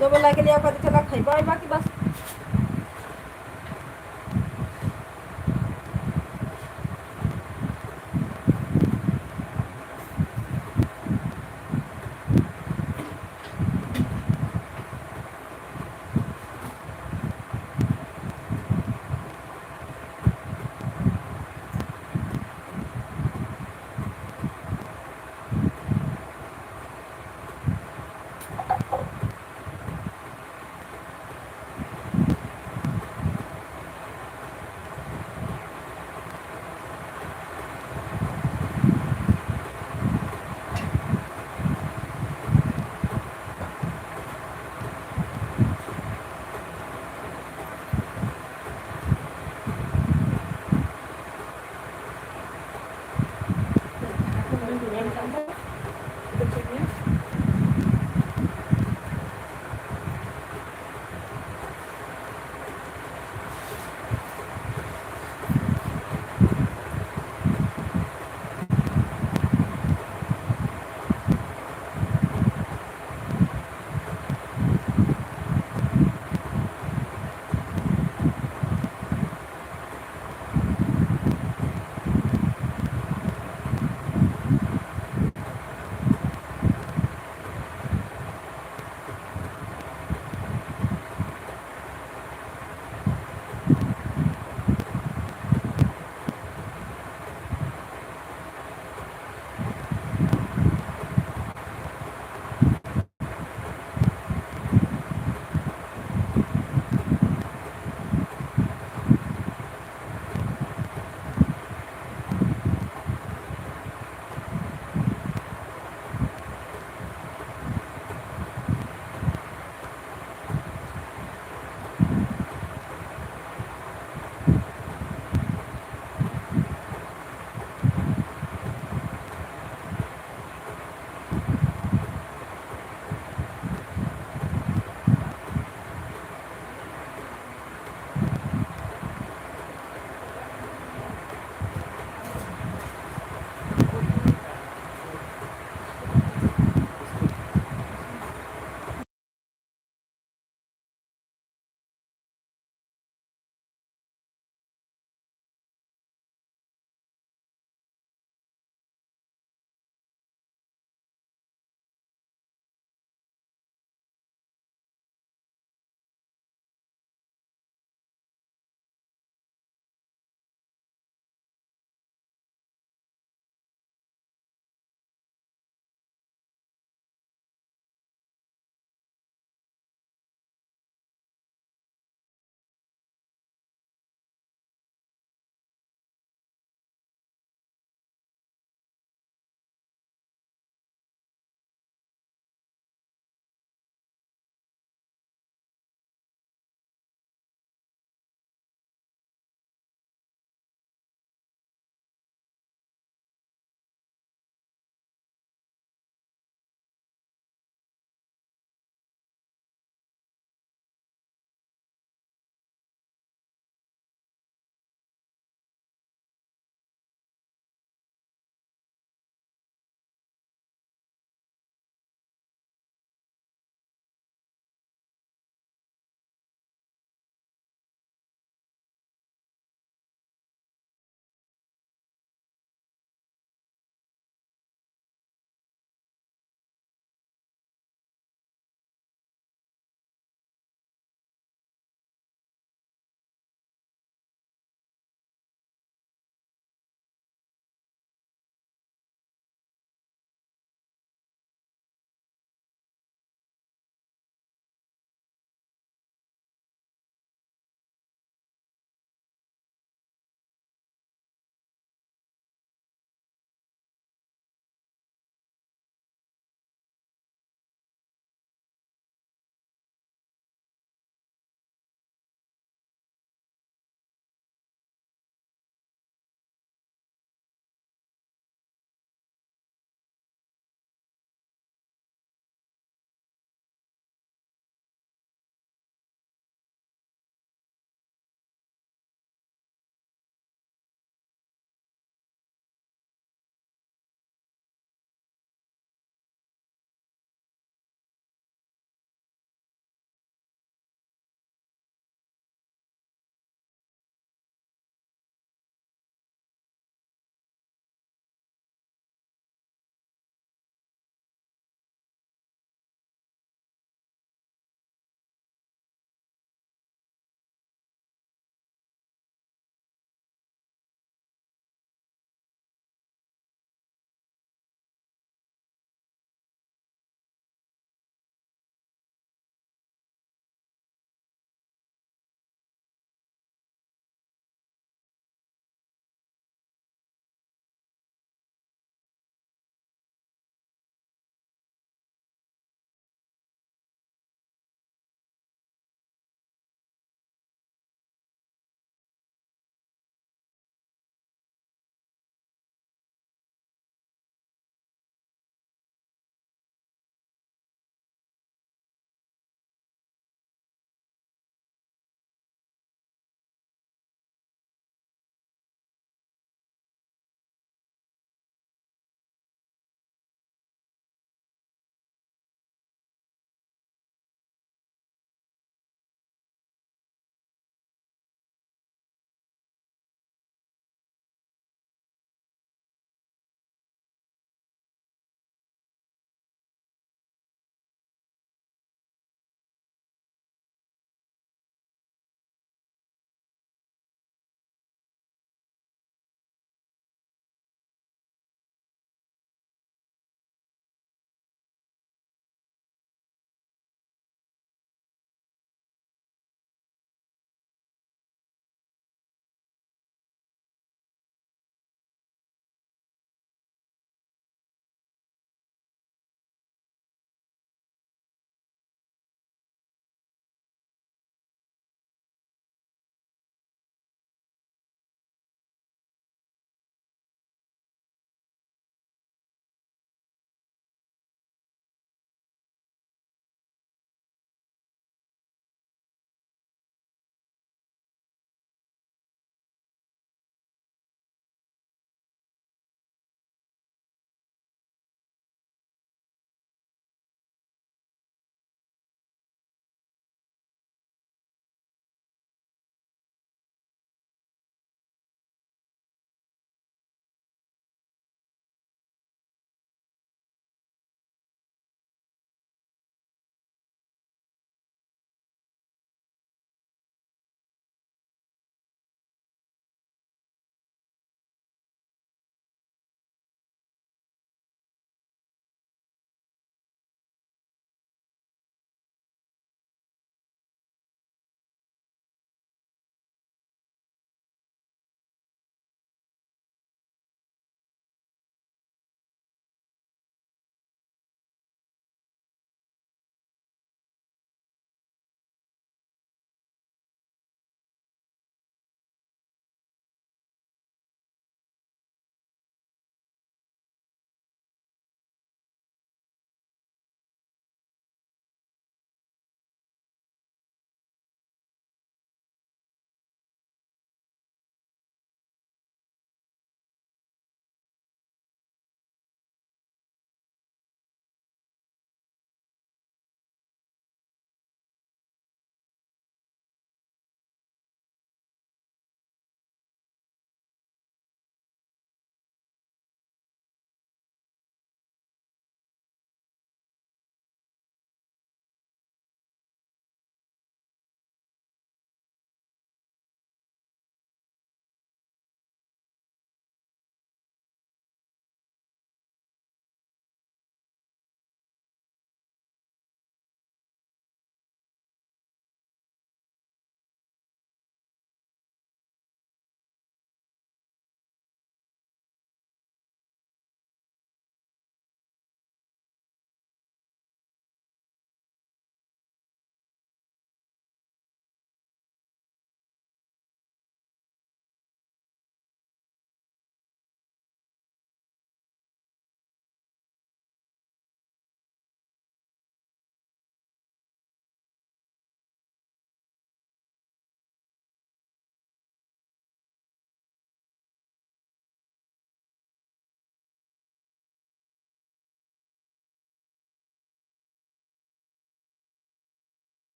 जो बोला के लिए पता चला खैबा बाकी बस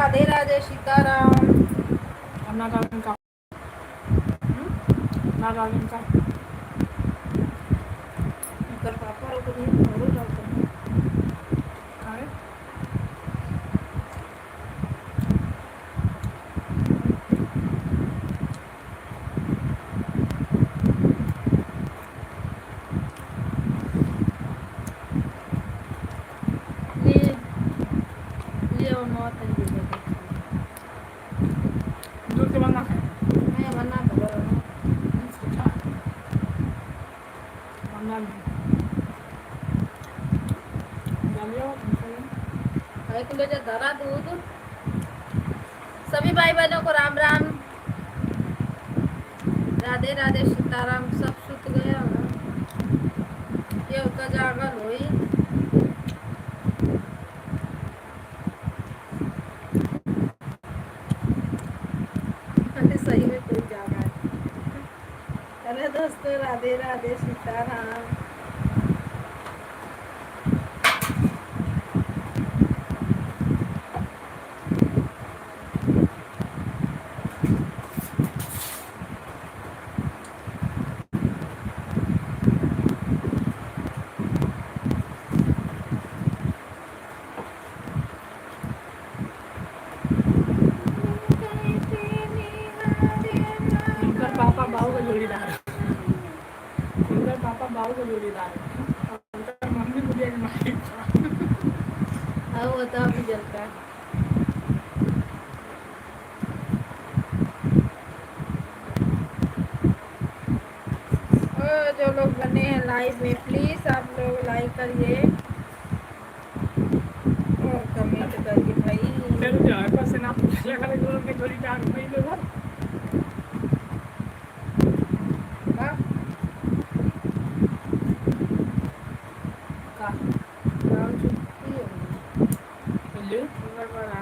राधे राधे सीताराम। ना डालें का ना डालें का कर पापा रोक दिए और डालते हैं। खाए लिए लिए और मौत है ये देखो। दूध के बाद ना खाए मैं मना करो ना। अच्छा वरना डालिए और एक किलो जो धरा दूध। सभी भाई बहनों को राम राम, राधे राधे सीताराम। सब सुत गया ये होता जागल हुई। अरे सही में कोई जागा है। अरे दोस्तों राधे राधे सीताराम। इनका पापा बाबू का जोड़ीदार इनका पापा बाबू का जोड़ीदार है उनका मम्मी मुझे एक मालिक था हाँ वो तो अभी जलता है। जो लोग बने हैं लाइव में प्लीज आप लोग लाइक करिए और कमेंट करिए भाई। फिर जो है बस ना लगा लगा के जोड़ीदार भाई लोग हाँ, का गाँव छुट्टी होगी। बोलिए बड़ा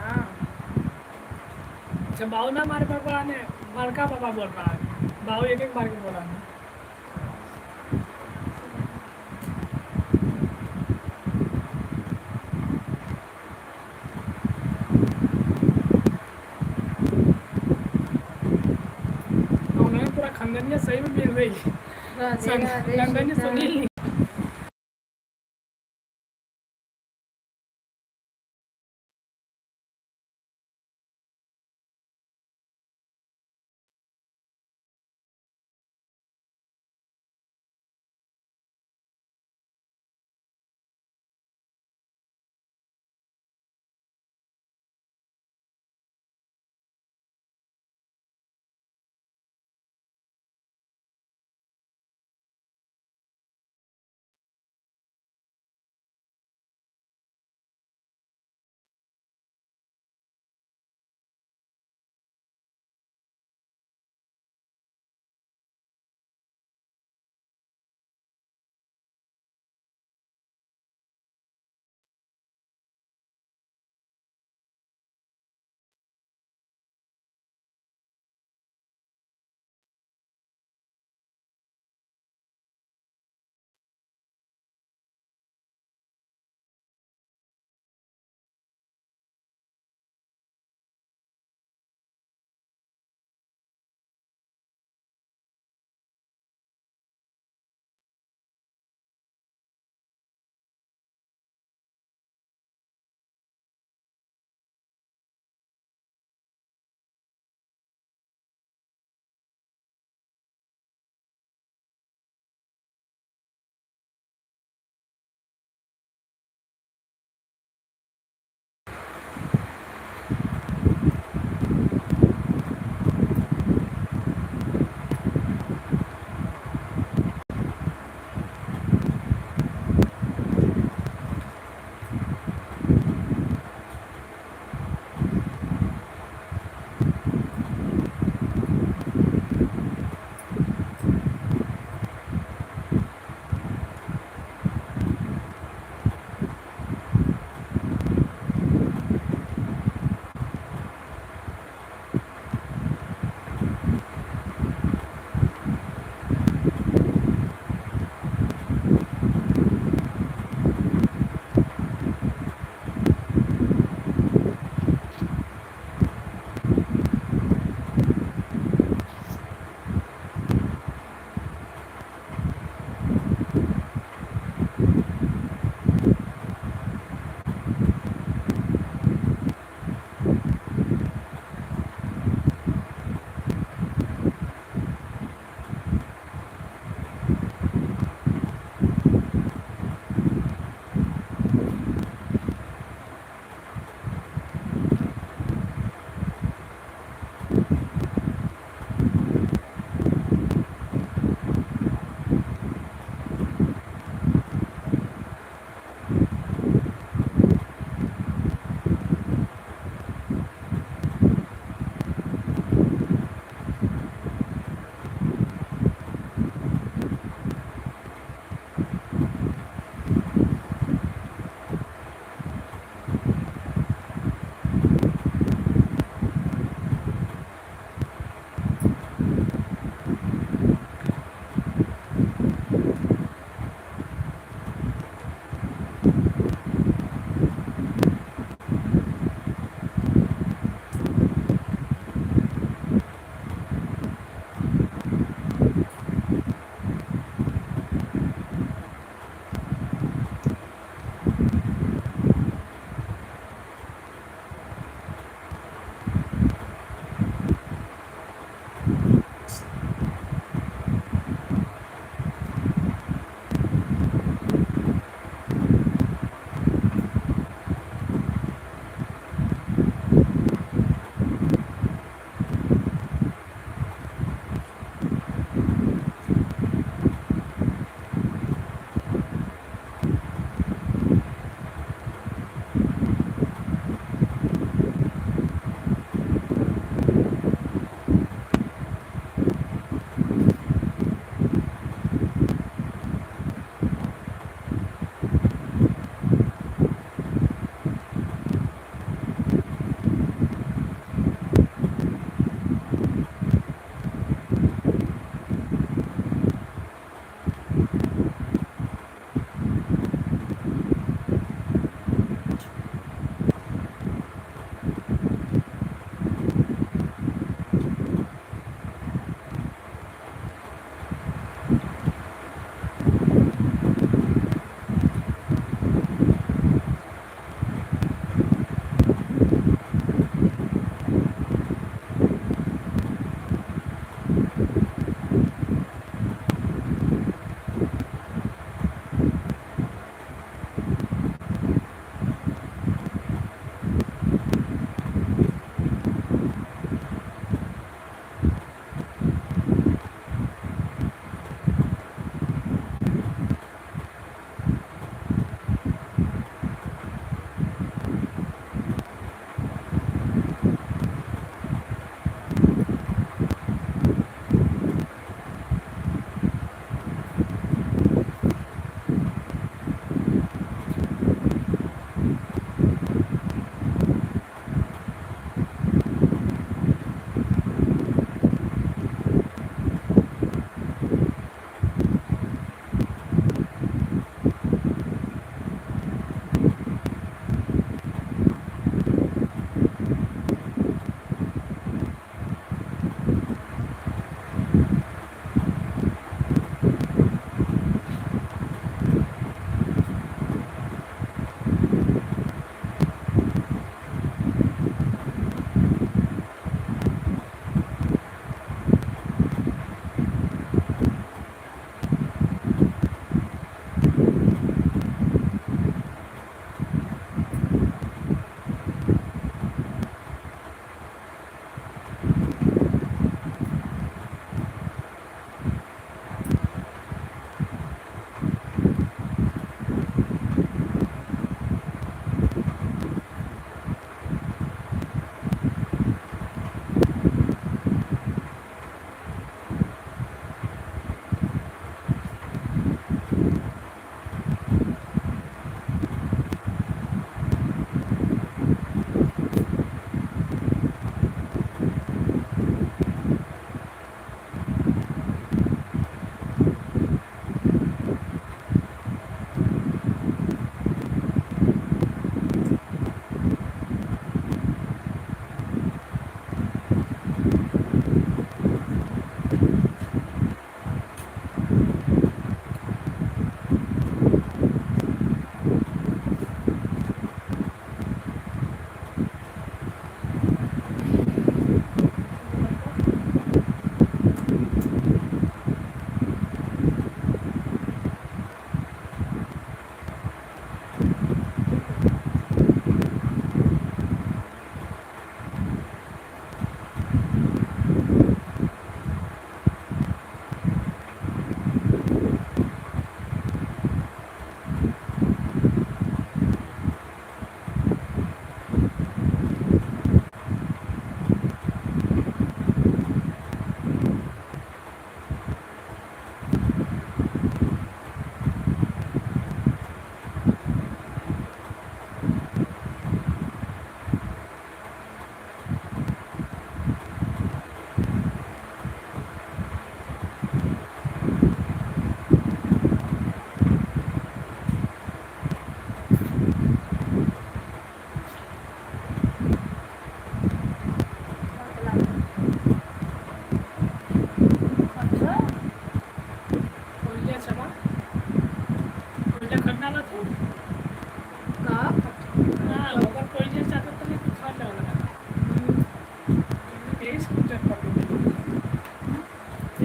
अच्छा बाबू ना हमारे पापा ने बड़का पापा बोल रहा है बाबू एक एक बार के बोला है तो उन्होंने पूरा खानदानिया सही में मिल गई राधे राधे खानदानी सीताराम। सुनील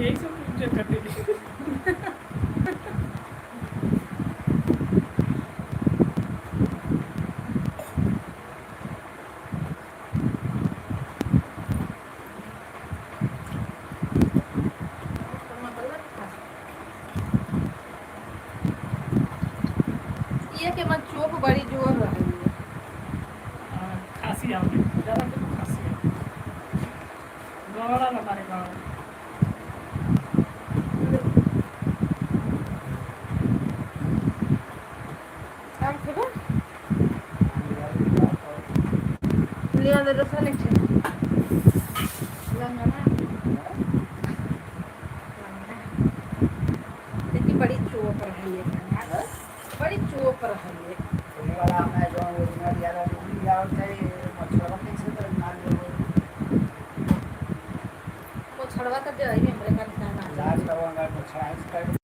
यही सब इज्जत करते थे। ये के मत चोप बड़ी जोर रही है। खांसी आ गई ज़्यादा तो खांसी है गड़ा लगा रे गड़ा काम खेबो लिया दे रसा नहीं छे लंगा ना देखी बड़ी चोप रही है बड़ी चोप रही है। होने वाला हमें जो ओरिजिनल यार रूबी यार थे मछुआरा कैसे तो मार दे वो छड़वा कर दे आई हमरे का ना लाज करवाऊंगा मछुआरा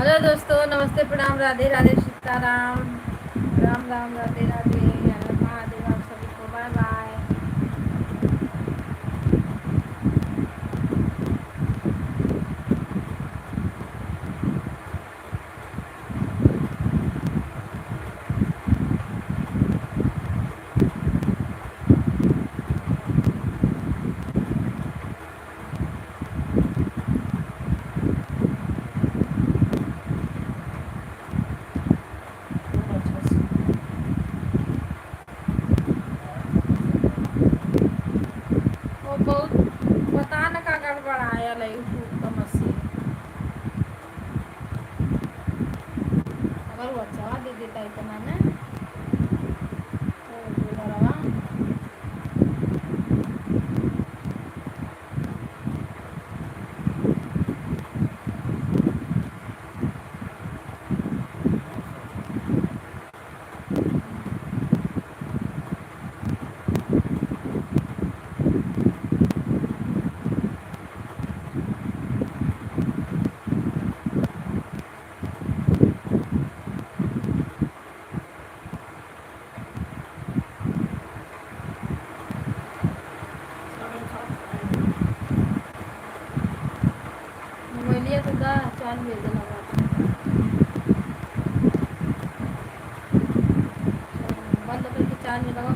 हेलो दोस्तों, नमस्ते, प्रणाम, राधे राधे, सीताराम, राम राम, राधे राधे, हर हर महादेव। आप सभी को बाय बाय। वो बहुत पता न का गड़बड़ आयल है यूट्यूब का मशीन। अगर वो अच्छा दे देता इतना ना तो डोलरवा मोबाइलिया तो दा चाल भेज लगा बंद करके चाल में लगा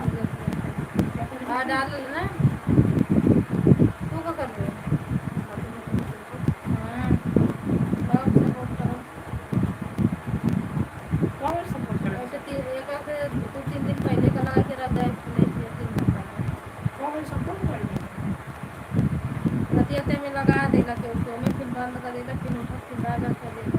हाँ डाल ना। तू क्या कर रहे हाँ सब सपोर्ट करो। कौन सपोर्ट करे? ऐसे एक 2-3 दिन पहले का लगा के रहता है, नहीं 3 दिन पहले कौन सपोर्ट करे? रतिया में लगा देगा, कि उसको में फिर बंद कर देगा, फिर उठा फिर डाल कर देगा।